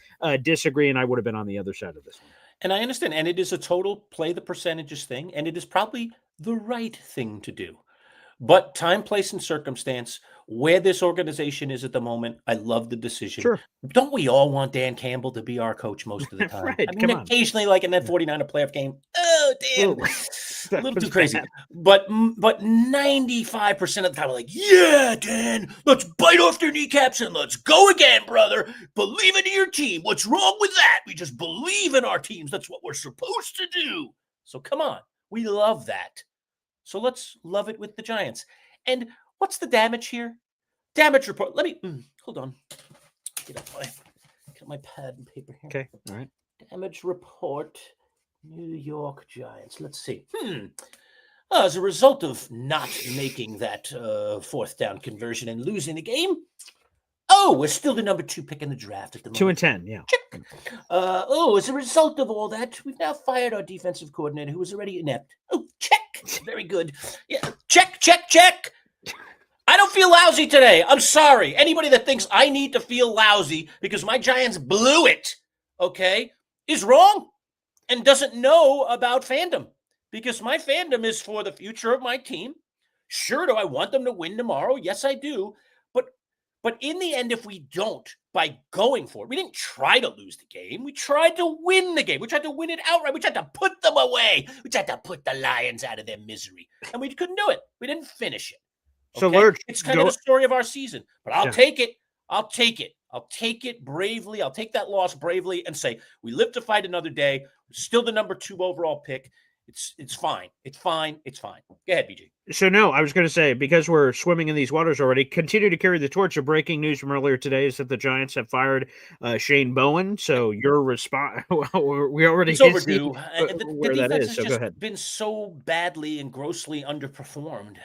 Speaker 3: disagree, and I would have been on the other side of this one.
Speaker 1: And I understand, and it is a total play the percentages thing, and it is probably the right thing to do. But time, place, and circumstance, where this organization is at the moment, I love the decision.
Speaker 3: Sure.
Speaker 1: Don't we all want Dan Campbell to be our coach most of the time?
Speaker 3: Right,
Speaker 1: I mean, occasionally, like in that 49er playoff game, oh, Dan, a little too crazy.
Speaker 3: Bad.
Speaker 1: But 95% of the time, I'm like, yeah, Dan, let's bite off their kneecaps and let's go again, brother. Believe in your team. What's wrong with that? We just believe in our teams. That's what we're supposed to do. So come on. We love that. So let's love it with the Giants. And what's the damage here? Damage report. Let me hold on. Get my pad and paper here.
Speaker 3: Okay. All right.
Speaker 1: Damage report. New York Giants. Let's see. As a result of not making that fourth down conversion and losing the game, we're still the number 2 pick in the draft at the moment.
Speaker 3: 2-10, yeah.
Speaker 1: Check. As a result of all that, we've now fired our defensive coordinator who was already inept. Oh, check. Very good. Yeah, check. I don't feel lousy today. I'm sorry. Anybody that thinks I need to feel lousy because my Giants blew it, okay, is wrong and doesn't know about fandom, because my fandom is for the future of my team. Sure, do I want them to win tomorrow? Yes, I do. But in the end, if we don't, by going for it, we didn't try to lose the game. We tried to win the game. We tried to win it outright. We tried to put them away. We tried to put the Lions out of their misery. And we couldn't do it. We didn't finish it. Okay?
Speaker 3: So, Lurch,
Speaker 1: it's kind of the story of our season. But I'll take it. I'll take it bravely. I'll take that loss bravely and say, we live to fight another day. We're still the number 2 overall pick. It's fine. It's fine. Go ahead, BG.
Speaker 3: So no, I was going to say, because we're swimming in these waters already, continue to carry the torch. Of breaking news from earlier today is that the Giants have fired Shane Bowen. So your response, we already
Speaker 1: it's overdue.
Speaker 3: Where
Speaker 1: the
Speaker 3: that
Speaker 1: defense
Speaker 3: is.
Speaker 1: has
Speaker 3: So go
Speaker 1: just
Speaker 3: ahead.
Speaker 1: been so badly and grossly underperformed.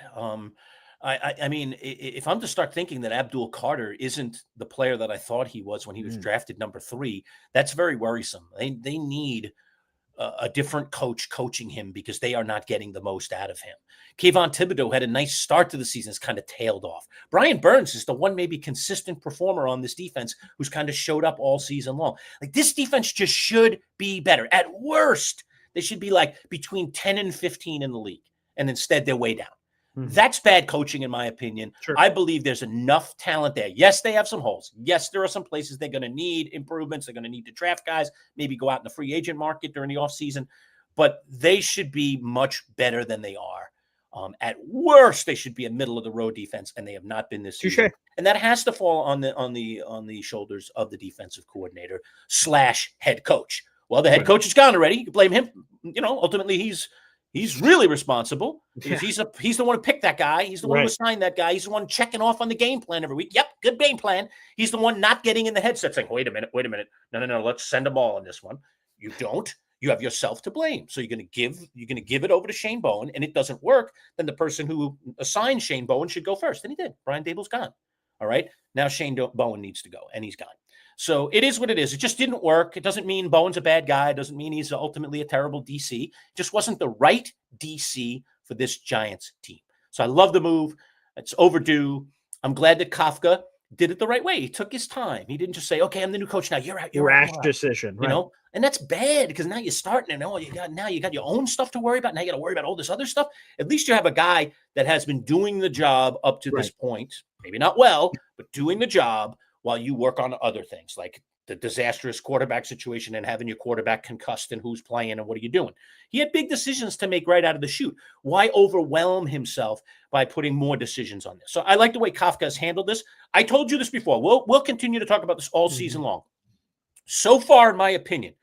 Speaker 1: I mean, if I'm to start thinking that Abdul Carter isn't the player that I thought he was when he was drafted number 3, that's very worrisome. They need a different coach coaching him because they are not getting the most out of him. Kayvon Thibodeau had a nice start to the season. It's kind of tailed off. Brian Burns is the one maybe consistent performer on this defense who's kind of showed up all season long. Like, this defense just should be better. At worst, they should be like between 10 and 15 in the league. And instead they're way down. That's bad coaching, in my opinion.
Speaker 3: Sure.
Speaker 1: I believe there's enough talent there. Yes, they have some holes. Yes, there are some places they're going to need improvements. They're going to need to draft guys, maybe go out in the free agent market during the offseason. But they should be much better than they are. At worst, they should be a middle of the road defense, and they have not been this season. And that has to fall on the shoulders of the defensive coordinator / head coach. Well, the head coach is gone already. You can blame him. Ultimately, he's really responsible because he's the one who picked that guy. He's the one who assigned that guy. He's the one checking off on the game plan every week. Yep, good game plan. He's the one not getting in the headset saying, wait a minute. No, let's send them all on this one. You don't. You have yourself to blame. So you're going to give it over to Shane Bowen, and it doesn't work. Then the person who assigned Shane Bowen should go first. And he did. Brian Dable's gone. All right. Now Shane Bowen needs to go, and he's gone. So it is what it is. It just didn't work. It doesn't mean Bowen's a bad guy. It doesn't mean he's ultimately a terrible DC. It just wasn't the right DC for this Giants team. So I love the move. It's overdue. I'm glad that Kafka did it the right way. He took his time. He didn't just say, okay, I'm the new coach now. You're out.
Speaker 3: Rash decision, right?
Speaker 1: And that's bad because now you're starting and you got your own stuff to worry about. Now you got to worry about all this other stuff. At least you have a guy that has been doing the job up to this point. Maybe not well, but doing the job while you work on other things like the disastrous quarterback situation and having your quarterback concussed and who's playing and what are you doing. He had big decisions to make right out of the chute. Why overwhelm himself by putting more decisions on this? So I like the way Kafka has handled this. I told you this before. We'll continue to talk about this all season long. So far, in my opinion,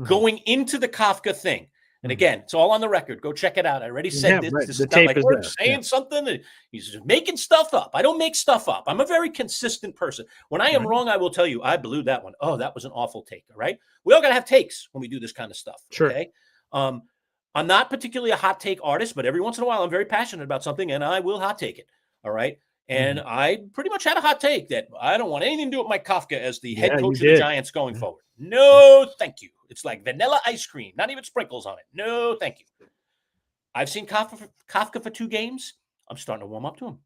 Speaker 1: going into the Kafka thing, and again, it's all on the record. Go check it out. I already said this. This is not like we're saying something. He's just making stuff up. I don't make stuff up. I'm a very consistent person. When I am wrong, I will tell you, I blew that one. Oh, that was an awful take. All right. We all got to have takes when we do this kind of stuff.
Speaker 3: Sure.
Speaker 1: Okay. I'm not particularly a hot take artist, but every once in a while, I'm very passionate about something and I will hot take it. All right. And I pretty much had a hot take that I don't want anything to do with Mike Kafka as the head coach of the Giants going forward. No, thank you. It's like vanilla ice cream, not even sprinkles on it. No, thank you. I've seen Kafka for 2 games. I'm starting to warm up to him.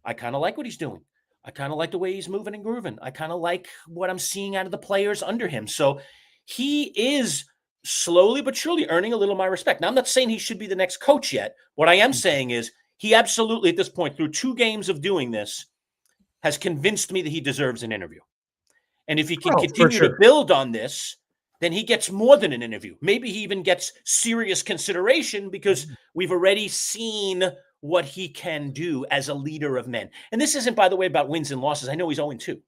Speaker 1: I kind of like what he's doing. I kind of like the way he's moving and grooving. I kind of like what I'm seeing out of the players under him. So he is slowly but surely earning a little of my respect. Now, I'm not saying he should be the next coach yet. What I am saying is he absolutely, at this point, through 2 games of doing this, has convinced me that he deserves an interview. And if he can continue to build on this, then he gets more than an interview. Maybe he even gets serious consideration because we've already seen what he can do as a leader of men. And this isn't, by the way, about wins and losses. I know he's 0-2.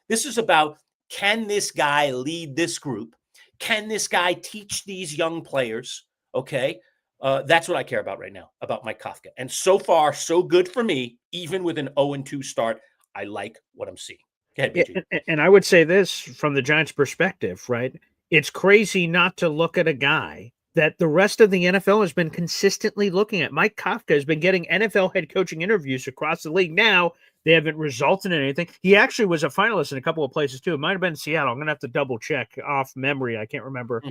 Speaker 1: This is about, can this guy lead this group? Can this guy teach these young players? Okay. That's what I care about right now, about Mike Kafka. And so far, so good for me, even with an 0-2 start. I like what I'm seeing. Go ahead, BG.
Speaker 3: And I would say this from the Giants' perspective, right? It's crazy not to look at a guy that the rest of the NFL has been consistently looking at. Mike Kafka has been getting NFL head coaching interviews across the league. Now, they haven't resulted in anything. He actually was a finalist in a couple of places, too. It might have been Seattle. I'm going to have to double check off memory. I can't remember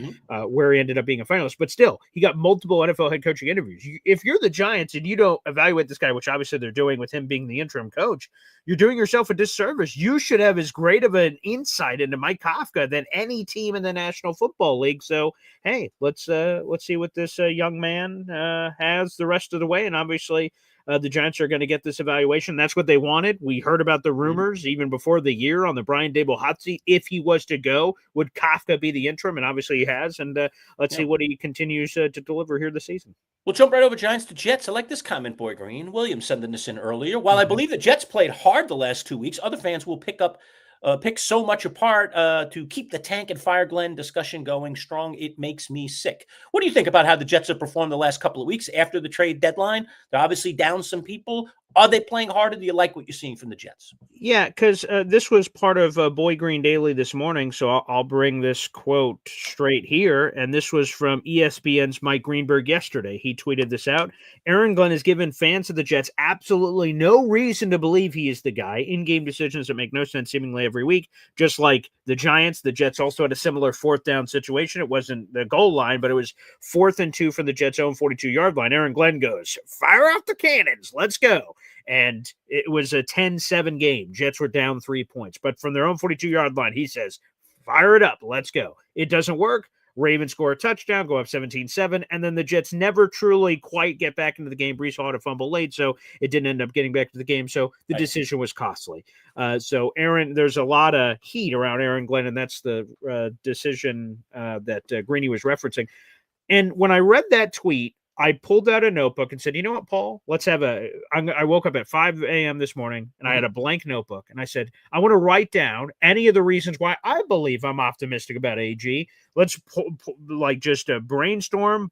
Speaker 3: where he ended up being a finalist. But still, he got multiple NFL head coaching interviews. If you're the Giants and you don't evaluate this guy, which obviously they're doing with him being the interim coach, you're doing yourself a disservice. You should have as great of an insight into Mike Kafka than any team in the National Football League. So, hey, let's see what this young man has the rest of the way. And obviously, the Giants are going to get this evaluation. That's what they wanted. We heard about the rumors even before the year on the Brian Daboll hot seat. If he was to go, would Kafka be the interim? And obviously he has. And let's see what he continues to deliver here this season.
Speaker 1: We'll jump right over Giants to Jets. I like this comment, Boy Green. Williams sending this in earlier. While I believe the Jets played hard the last 2 weeks, other fans will pick so much apart to keep the tank and fire Glenn discussion going strong. It makes me sick. What do you think about how the Jets have performed the last couple of weeks after the trade deadline? They're obviously down some people. Are they playing harder? Do you like what you're seeing from the Jets?
Speaker 3: Yeah, because this was part of Boy Green Daily this morning, so I'll bring this quote straight here. And this was from ESPN's Mike Greenberg yesterday. He tweeted this out. Aaron Glenn has given fans of the Jets absolutely no reason to believe he is the guy. In-game decisions that make no sense seemingly every week. Just like the Giants, the Jets also had a similar fourth down situation. It wasn't the goal line, but it was 4th and 2 from the Jets' own 42-yard line. Aaron Glenn goes, fire off the cannons. Let's go. And it was a 10-7 game. Jets were down 3 points. But from their own 42-yard line, he says, fire it up. Let's go. It doesn't work. Ravens score a touchdown, go up 17-7, and then the Jets never truly quite get back into the game. Brees Hall had a fumble late, so it didn't end up getting back to the game. So the decision was costly. So Aaron, there's a lot of heat around Aaron Glenn, and that's the decision that Greeny was referencing. And when I read that tweet, I pulled out a notebook and said, you know what, Paul, I woke up at 5 a.m. this morning and I had a blank notebook and I said, I want to write down any of the reasons why I believe I'm optimistic about AG. Let's just brainstorm,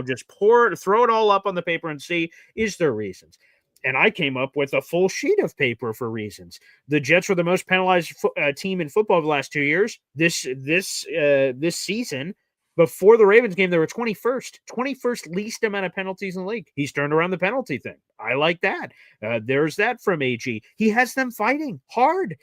Speaker 3: just throw it all up on the paper and see, is there reasons? And I came up with a full sheet of paper for reasons. The Jets were the most penalized team in football the last 2 years. This season, before the Ravens game, they were 21st least amount of penalties in the league. He's turned around the penalty thing. I like that. There's that from AG. He has them fighting hard.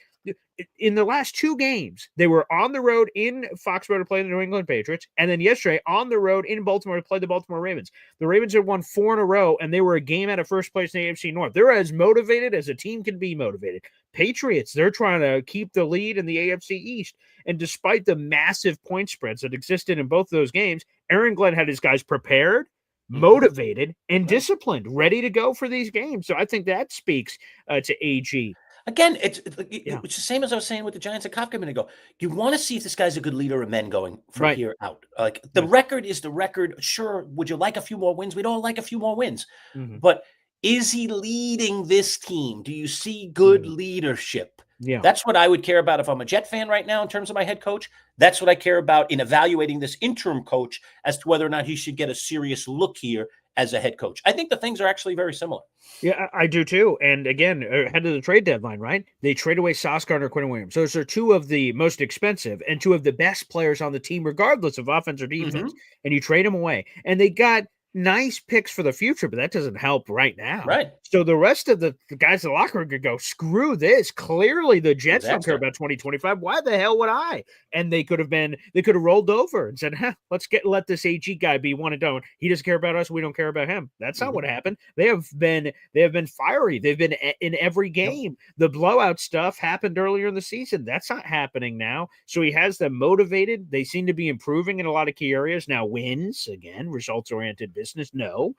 Speaker 3: In the last 2 games, they were on the road in Foxborough to play the New England Patriots, and then yesterday on the road in Baltimore to play the Baltimore Ravens. The Ravens had won 4 in a row, and they were a game out of first place in the AFC North. They're as motivated as a team can be motivated. Patriots, they're trying to keep the lead in the AFC East. And despite the massive point spreads that existed in both of those games, Aaron Glenn had his guys prepared, motivated, and disciplined, ready to go for these games. So I think that speaks to AG.
Speaker 1: Again, it's the same as I was saying with the Giants and Kafka a minute ago. You want to see if this guy's a good leader of men going from here out. Like the record is the record. Sure, would you like a few more wins? We'd all like a few more wins. But is he leading this team? Do you see good leadership?
Speaker 3: Yeah.
Speaker 1: That's what I would care about if I'm a Jet fan right now in terms of my head coach. That's what I care about in evaluating this interim coach as to whether or not he should get a serious look here as a head coach. I think the things are actually very similar.
Speaker 3: Yeah, I do too. And again, ahead of the trade deadline, right? They trade away Sauce Gardner, Quinn Williams. Those are 2 of the most expensive and 2 of the best players on the team, regardless of offense or defense. And you trade them away. And they got nice picks for the future, but that doesn't help right now.
Speaker 1: Right.
Speaker 3: So the rest of the guys in the locker room could go, screw this. Clearly the Jets don't care about 2025. Why the hell would I? And they could have rolled over and said, let this AG guy be one and done. He doesn't care about us. We don't care about him. That's not what happened. They have been fiery. They've been in every game. The blowout stuff happened earlier in the season. That's not happening now. So he has them motivated. They seem to be improving in a lot of key areas. Now wins, again, results-oriented business. No,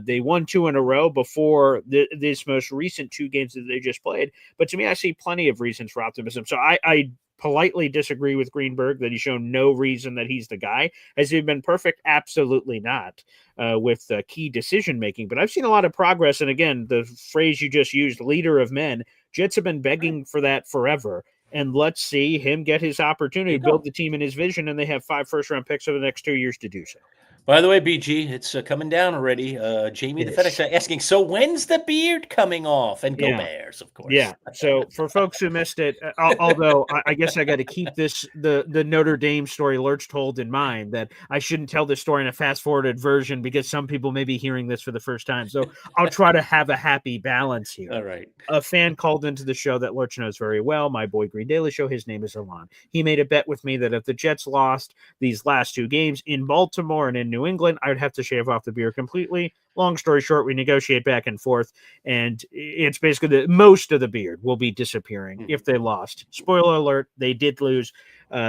Speaker 3: they won 2 in a row before this most recent 2 games that they just played. But to me, I see plenty of reasons for optimism. So I politely disagree with Greenberg that he's shown no reason that he's the guy. Has he been perfect? Absolutely not with key decision-making. But I've seen a lot of progress. And again, the phrase you just used, leader of men, Jets have been begging for that forever. And let's see him get his opportunity to build the team in his vision. And they have 5 first-round picks over the next 2 years to do so.
Speaker 1: By the way, BG, it's coming down already. Jamie the
Speaker 3: It
Speaker 1: FedEx
Speaker 3: is.
Speaker 1: asking, so when's the beard coming off? And go
Speaker 3: Yeah.
Speaker 1: Bears, of course.
Speaker 3: Yeah. So for folks who missed it, although I guess I got to keep the Notre Dame story lurch told in mind that I shouldn't tell this story in a fast forwarded version because some people may be hearing this for the first time. So I'll try to have a happy balance here.
Speaker 1: All right.
Speaker 3: A fan called into the show that Lurch knows very well, my Boy Green Daily Show. His name is Alon. He made a bet with me that if the Jets lost these last two games in Baltimore and in New England, I would have to shave off the beard completely. Long story short, we negotiate back and forth, and it's basically the most of the beard will be disappearing if they lost. Spoiler alert, they did lose.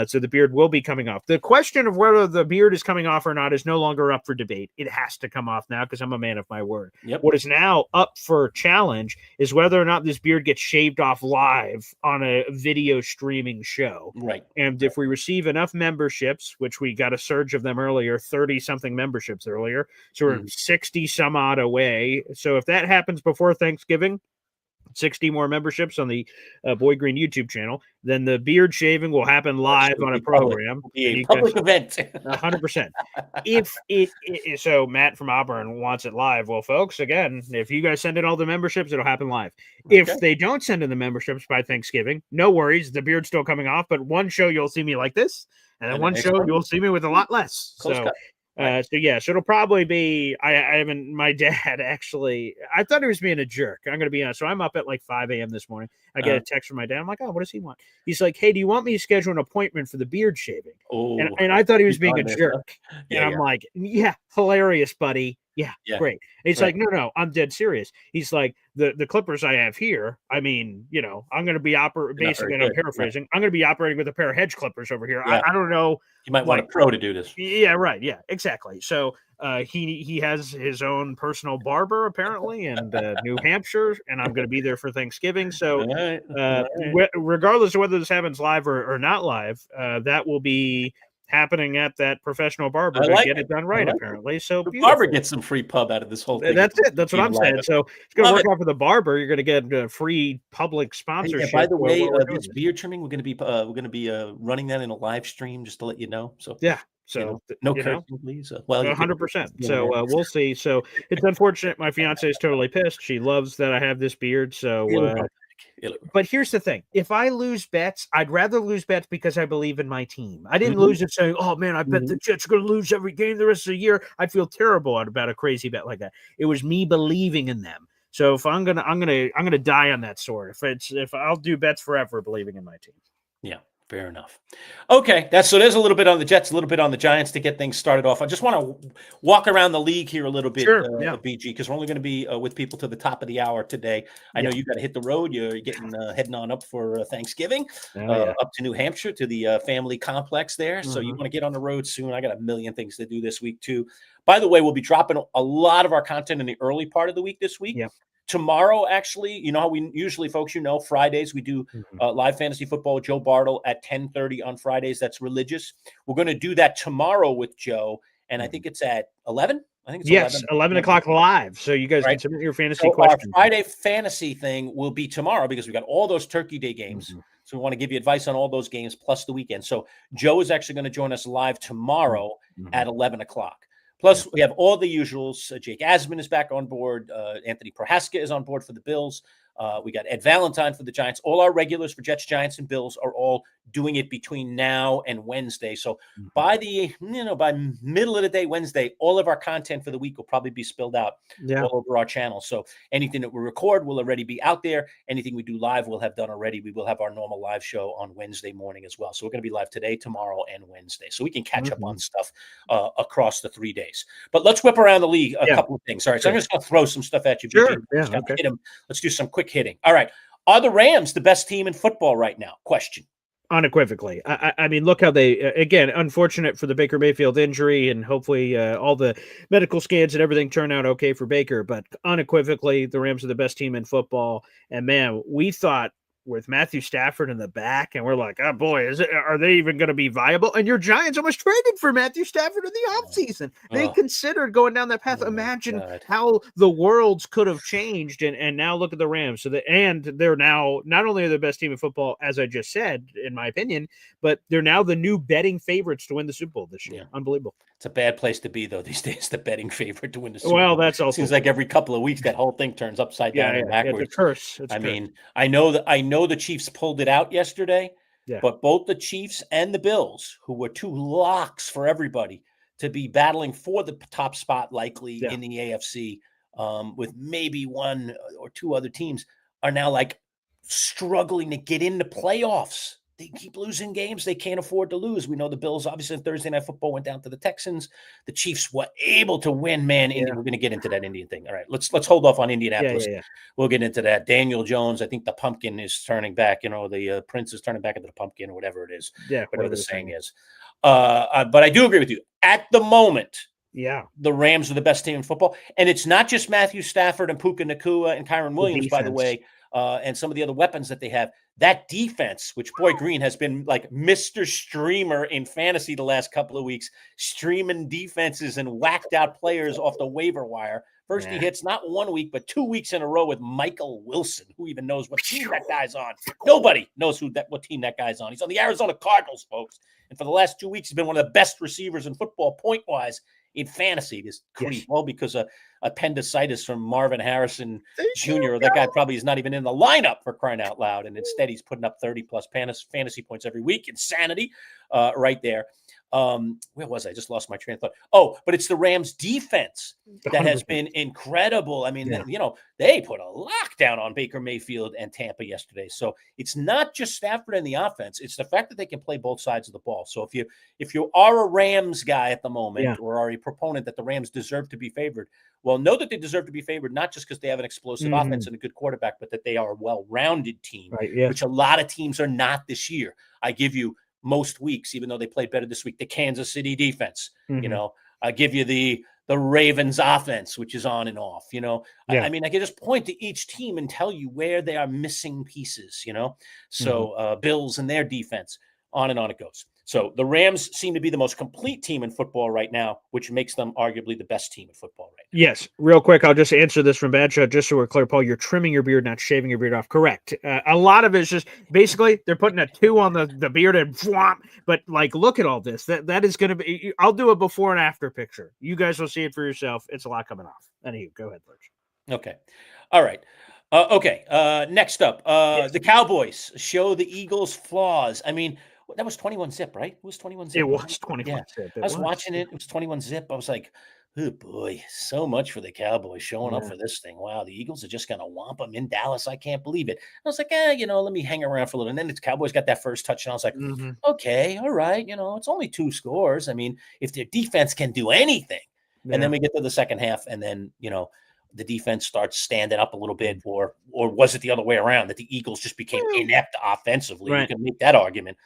Speaker 3: So the beard will be coming off. The question of whether the beard is coming off or not is no longer up for debate. It has to come off now because I'm a man of my word.
Speaker 1: Yep.
Speaker 3: What is now up for challenge is whether or not this beard gets shaved off live on a video streaming show.
Speaker 1: Right.
Speaker 3: And if we receive enough memberships, which we got a surge of them earlier, 30-something memberships earlier, so we're 60 some odd away. So if that happens before Thanksgiving, 60 more memberships on the Boy Green YouTube channel, then the beard shaving will happen live on a program.
Speaker 1: Be a public event.
Speaker 3: 100%. If so Matt from Auburn wants it live. Well, folks, again, if you guys send in all the memberships, it'll happen live.
Speaker 1: Okay.
Speaker 3: If they don't send in the memberships by Thanksgiving, no worries. The beard's still coming off, but one show you'll see me like this, and then
Speaker 1: And the
Speaker 3: one
Speaker 1: next
Speaker 3: show
Speaker 1: one?
Speaker 3: you'll see me with a lot less.
Speaker 1: Close
Speaker 3: So
Speaker 1: cut.
Speaker 3: so it'll probably be. I haven't. My dad actually. I thought he was being a jerk. I'm going to be honest. So I'm up at like 5 a.m. this morning. I get a text from my dad. I'm like, oh, what does he want? He's like, hey, do you want me to schedule an appointment for the beard shaving?
Speaker 1: Oh,
Speaker 3: And I thought he was
Speaker 1: he's
Speaker 3: being a
Speaker 1: on there, huh?
Speaker 3: jerk.
Speaker 1: Yeah,
Speaker 3: And I'm like, yeah, hilarious, buddy. Yeah,
Speaker 1: Yeah.
Speaker 3: great. And he's
Speaker 1: Right.
Speaker 3: like, no, I'm dead serious. He's like, the clippers I have here, I mean, I'm going to be basically, and I'm
Speaker 1: good.
Speaker 3: paraphrasing, I'm going to be operating with a pair of hedge clippers over here.
Speaker 1: Yeah.
Speaker 3: I don't know.
Speaker 1: You might want a pro to do this.
Speaker 3: Yeah, right. Yeah, exactly. So he has his own personal barber apparently in New Hampshire, and I'm going to be there for Thanksgiving. So
Speaker 1: All right. All right.
Speaker 3: regardless of whether this happens live or not live, that will be happening at that professional barber
Speaker 1: I
Speaker 3: to
Speaker 1: like
Speaker 3: get it done right,
Speaker 1: like
Speaker 3: apparently. So
Speaker 1: The
Speaker 3: beautiful.
Speaker 1: barber gets some free pub out of this whole thing.
Speaker 3: That's it. That's what I'm saying. So it's going to
Speaker 1: Love
Speaker 3: work out for the barber. You're going to get free public
Speaker 1: Hey,
Speaker 3: sponsorship.
Speaker 1: and by the way,
Speaker 3: while we're doing
Speaker 1: this
Speaker 3: this.
Speaker 1: beard trimming, we're going to be running that in a live stream just to let you know. So
Speaker 3: Yeah.
Speaker 1: you
Speaker 3: So
Speaker 1: know, no
Speaker 3: you know,
Speaker 1: cursing, please. Well, you can-
Speaker 3: 100%.
Speaker 1: yeah,
Speaker 3: So
Speaker 1: yeah.
Speaker 3: we'll see. So it's unfortunate. My fiance is totally pissed. She loves that I have this beard. So,
Speaker 1: It'll grow back. It'll grow.
Speaker 3: but here's the thing: if I lose bets, I'd rather lose bets because I believe in my team. I didn't
Speaker 1: Mhm.
Speaker 3: lose it saying, "Oh man, I bet the Jets are going to lose every game the rest of the year." I'd feel terrible about a crazy bet like that. It was me believing in them. So if I'm gonna die on that sword. If I'll do bets forever, believing in my team.
Speaker 1: Yeah, fair enough. Okay, there's a little bit on the Jets, a little bit on the Giants to get things started off. I just want to walk around the league here a little bit,
Speaker 3: Sure, yeah.
Speaker 1: BG, because we're only going to be with people to the top of the hour today. I know you got to hit the road. You're getting heading on up for Thanksgiving, up to New Hampshire to the family complex there. So you want to get on the road soon. I got a million things to do this week too. By the way, we'll be dropping a lot of our content in the early part of the week this week.
Speaker 3: Yeah.
Speaker 1: Tomorrow, actually, you know how we usually, folks, Fridays we do live fantasy football with Joe Bartle at 10:30 on Fridays. That's religious. We're going to do that tomorrow with Joe, and I think it's at 11. I think it's
Speaker 3: 11 o'clock live. So you guys can submit your fantasy
Speaker 1: So
Speaker 3: questions.
Speaker 1: our Friday fantasy thing will be tomorrow because we got all those Turkey Day games. So we want to give you advice on all those games plus the weekend. So Joe is actually going to join us live tomorrow at 11 o'clock. Plus, we have all the usuals. Jake Asman is back on board. Anthony Prohaska is on board for the Bills. We got Ed Valentine for the Giants. All our regulars for Jets, Giants, and Bills are all doing it between now and Wednesday. So by by middle of the day Wednesday, all of our content for the week will probably be spilled out all over our channel. So anything that we record will already be out there. Anything we do live, we'll have done already. We will have our normal live show on Wednesday morning as well. So we're going to be live today, tomorrow, and Wednesday. So we can catch up on stuff across the 3 days. But let's whip around the league a couple of things. All right, so I'm just going to throw some stuff at you.
Speaker 3: Sure.
Speaker 1: Just kinda hit 'em. Let's do some quick hitting. All right. Are the Rams the best team in football right now? Question.
Speaker 3: Unequivocally. I mean, look how they, again, unfortunate for the Baker Mayfield injury, and hopefully all the medical scans and everything turn out okay for Baker, but unequivocally, the Rams are the best team in football. And man, we thought with Matthew Stafford in the back, and we're like, oh boy, are they even going to be viable? And your Giants almost traded for Matthew Stafford in the offseason. They
Speaker 1: Oh.
Speaker 3: considered going down that path.
Speaker 1: Oh, my
Speaker 3: Imagine
Speaker 1: God.
Speaker 3: how the worlds could have changed, and now look at the Rams. And they're now not only the best team in football, as I just said, in my opinion, but they're now the new betting favorites to win the Super Bowl this year.
Speaker 1: Yeah.
Speaker 3: Unbelievable.
Speaker 1: It's a bad place to be, though, these days, the betting favorite to win the Super
Speaker 3: Well,
Speaker 1: Bowl.
Speaker 3: that's also
Speaker 1: Seems like every couple of weeks that whole thing turns upside down and
Speaker 3: It's
Speaker 1: backwards.
Speaker 3: a curse.
Speaker 1: I mean, I know the Chiefs pulled it out yesterday,
Speaker 3: Yeah.
Speaker 1: but both the Chiefs and the Bills, who were two locks for everybody to be battling for the top spot likely in the AFC, with maybe one or two other teams, are now like struggling to get into playoffs. They keep losing games they can't afford to lose. We know the Bills, obviously, Thursday Night Football went down to the Texans. The Chiefs were able to win, man. We're going to get into that Indian thing. All right, let's hold off on Indianapolis. We'll get into that. Daniel Jones, I think the pumpkin is turning back. The prince is turning back into the pumpkin or whatever it is.
Speaker 3: Yeah,
Speaker 1: whatever the saying is. But I do agree with you. At the moment, the Rams are the best team in football. And it's not just Matthew Stafford and Puka Nacua and Kyron Williams, by the way, and some of the other weapons that they have. That defense, which Boy Green has been like Mr. Streamer in fantasy the last couple of weeks, streaming defenses and whacked out players off the waiver wire. First he hits not 1 week, but 2 weeks in a row with Michael Wilson. Who even knows what team that guy's on? Nobody knows what team that guy's on. He's on the Arizona Cardinals, folks. And for the last 2 weeks, he's been one of the best receivers in football point-wise in fantasy. This creep, all because of appendicitis from Marvin Harrison Jr. That guy probably is not even in the lineup, for crying out loud. And instead, he's putting up 30-plus fantasy points every week. Insanity right there. Where was I? Just lost my train of thought. Oh, but it's the Rams defense that has been incredible. I mean, they put a lockdown on Baker Mayfield and Tampa yesterday. So it's not just Stafford and the offense. It's the fact that they can play both sides of the ball. So if you are a Rams guy at the moment or are a proponent that the Rams deserve to be favored, well, know that they deserve to be favored, not just because they have an explosive offense and a good quarterback, but that they are a well-rounded team, which a lot of teams are not this year. I give you most weeks, even though they played better this week, the Kansas City defense, I give you the Ravens offense, which is on and off, I mean, I can just point to each team and tell you where they are missing pieces, so Bills and their defense, on and on it goes. So the Rams seem to be the most complete team in football right now, which makes them arguably the best team in football right now.
Speaker 3: Yes. Real quick, I'll just answer this from Badshot, just so we're clear, Paul. You're trimming your beard, not shaving your beard off. Correct. A lot of it's just basically they're putting a 2 on the beard and whomp. But like, look at all this. That is going to be. I'll do a before and after picture. You guys will see it for yourself. It's a lot coming off. Anywho, go ahead, Lurch.
Speaker 1: Okay. All right. Next up, the Cowboys show the Eagles flaws. I mean, that was 21 zip, right? It was 21 zip.
Speaker 3: It was 21 zip.
Speaker 1: I was watching it. It was 21 zip. I was like, oh boy, so much for the Cowboys showing up for this thing. Wow, the Eagles are just going to whomp them in Dallas. I can't believe it. I was like, let me hang around for a little. And then the Cowboys got that first touchdown. I was like, okay, all right. It's only 2 scores. I mean, if their defense can do anything. And then we get to the second half and then, the defense starts standing up a little bit, or was it the other way around that the Eagles just became inept offensively? You can make that argument.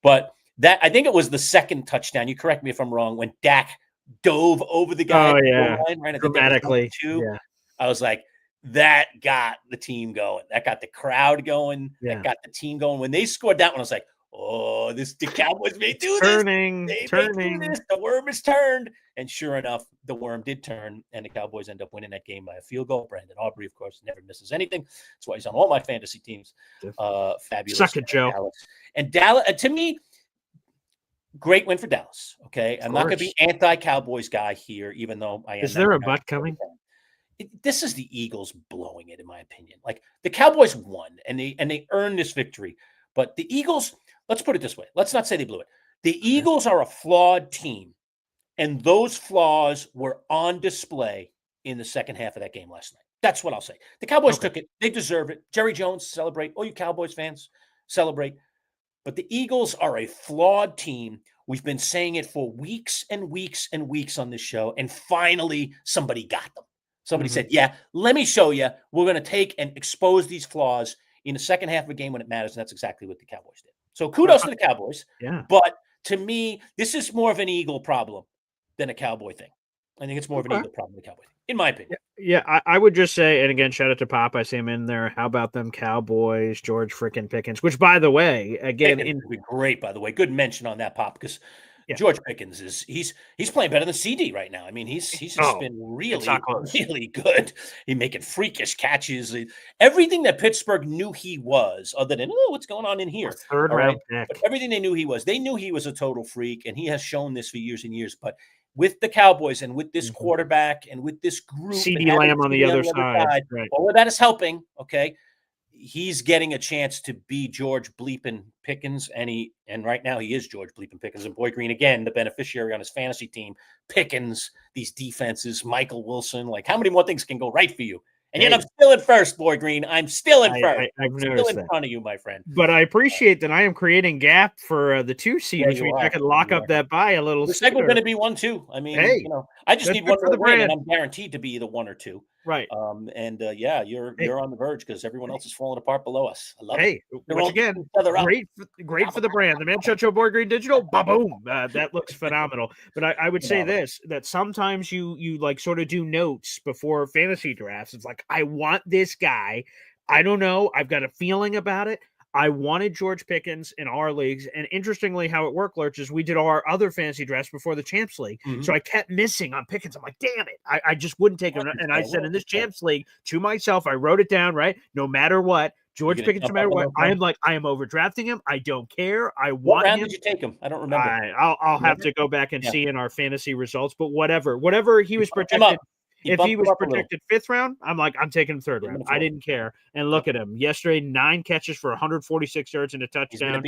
Speaker 1: But that, I think it was the second touchdown. You correct me if I'm wrong, when Dak dove over the guy. Line, right?
Speaker 3: Dramatically.
Speaker 1: I was like, that got the team going. That got the crowd going. That got the team going. When they scored that one, I was like, oh, the Cowboys may do this. Turning. The worm is turned. And sure enough, the worm did turn, and the Cowboys end up winning that game by a field goal. Brandon Aubrey, of course, never misses anything. That's why he's on all my fantasy teams. Fabulous.
Speaker 3: Suck it, Joe.
Speaker 1: Dallas. And Dallas, to me, great win for Dallas. Okay, I'm not going to be anti-Cowboys guy here, even though I am.
Speaker 3: Is there a butt coming?
Speaker 1: This is the Eagles blowing it, in my opinion. Like, the Cowboys won, and they earned this victory. But the Eagles, let's put it this way. Let's not say they blew it. The Eagles are a flawed team, and those flaws were on display in the second half of that game last night. That's what I'll say. The Cowboys took it. They deserve it. Jerry Jones, celebrate. All you Cowboys fans, celebrate. But the Eagles are a flawed team. We've been saying it for weeks and weeks and weeks on this show, and finally somebody got them. Somebody said, let me show you. We're going to take and expose these flaws in the second half of a game when it matters, and that's exactly what the Cowboys did. So kudos to the Cowboys. But to me, this is more of an Eagle problem than a Cowboy thing. I think it's more of an
Speaker 3: Okay.
Speaker 1: ego problem with the Cowboys, in my opinion.
Speaker 3: Yeah, I would just say, and again, shout out to Pop. I see him in there. How about them Cowboys, George frickin' Pickens? Which, by the way, again,
Speaker 1: Pickens would be great, by the way. Good mention on that, Pop, because
Speaker 3: yeah,
Speaker 1: George Pickens he's playing better than CD right now. I mean, he's just been
Speaker 3: it's not
Speaker 1: really,
Speaker 3: close.
Speaker 1: really good. He's making freakish catches. Everything that Pittsburgh knew he was, other than what's going on in here.
Speaker 3: Third
Speaker 1: All right.
Speaker 3: round pick.
Speaker 1: But everything they knew he was a total freak, and he has shown this for years and years. But with the Cowboys and with this quarterback and with this group and
Speaker 3: CD
Speaker 1: having
Speaker 3: Lamb on the
Speaker 1: CD
Speaker 3: other side. Right.
Speaker 1: all of that is helping. Okay. He's getting a chance to be George Bleepin Pickens, and right now he is George Bleepin Pickens. And Boy Green, again, the beneficiary on his fantasy team. Pickens, these defenses, Michael Wilson. Like, how many more things can go right for you? And yet I'm still in first, Boy Green. I'm still in first.
Speaker 3: I've
Speaker 1: I'm still
Speaker 3: noticed
Speaker 1: in
Speaker 3: that.
Speaker 1: front of you, my friend.
Speaker 3: But I appreciate that I am creating gap for the 2 seed,
Speaker 1: Yeah,
Speaker 3: which
Speaker 1: you
Speaker 3: means
Speaker 1: are.
Speaker 3: I could lock
Speaker 1: You
Speaker 3: up
Speaker 1: are.
Speaker 3: that bye a little
Speaker 1: Looks like we're
Speaker 3: sooner.
Speaker 1: going to be 1-2. I mean,
Speaker 3: Hey,
Speaker 1: I just
Speaker 3: that's
Speaker 1: need
Speaker 3: good
Speaker 1: one
Speaker 3: for
Speaker 1: more
Speaker 3: the
Speaker 1: win,
Speaker 3: brand.
Speaker 1: and I'm guaranteed to be either 1 or 2.
Speaker 3: Right.
Speaker 1: Yeah, you're on the verge because everyone else is falling apart below us. I love it. They're
Speaker 3: Once
Speaker 1: all
Speaker 3: again,
Speaker 1: each other up.
Speaker 3: great for the brand. The Manchild Boy Green Digital, ba-boom. That looks phenomenal. But I would say this, that sometimes you like sort of do notes before fantasy drafts. It's like, I want this guy. I don't know. I've got a feeling about it. I wanted George Pickens in our leagues. And interestingly, how it worked, Lurch, is we did our other fantasy drafts before the Champs League. So I kept missing on Pickens. I'm like, damn it. I just wouldn't take him. And I said in this Champs League to myself, I wrote it down, right? No matter what, George Pickens, no matter what, I am overdrafting him. I don't care. I
Speaker 1: What
Speaker 3: want
Speaker 1: round
Speaker 3: him.
Speaker 1: did you take him? I don't remember.
Speaker 3: I'll have to go back and see in our fantasy results. But whatever he was projected. If he was projected 5th round, I'm like, I'm taking him 3rd round. I didn't care. And look at him. Yesterday, 9 catches for 146 yards and a touchdown.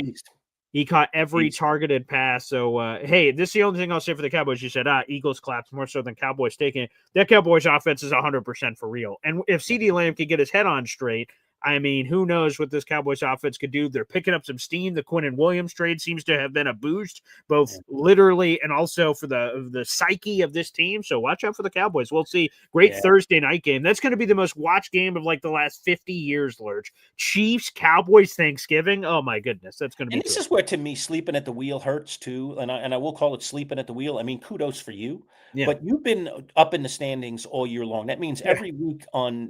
Speaker 3: He caught every targeted pass. So, hey, this is the only thing I'll say for the Cowboys. You said, Eagles collapse more so than Cowboys taking it. That Cowboys offense is 100% for real. And if CD Lamb could get his head on straight, I mean, who knows what this Cowboys offense could do? They're picking up some steam. The Quinn and Williams trade seems to have been a boost, both literally and also for the psyche of this team. So watch out for the Cowboys. We'll see. Great Thursday night game. That's going to be the most watched game of like the last 50 years, Lurch. Chiefs, Cowboys, Thanksgiving. Oh my goodness, that's going to be.
Speaker 1: And this is where, to me, sleeping at the wheel hurts too. And I will call it sleeping at the wheel. I mean, kudos for you.
Speaker 3: Yeah.
Speaker 1: But you've been up in the standings all year long. That means every week on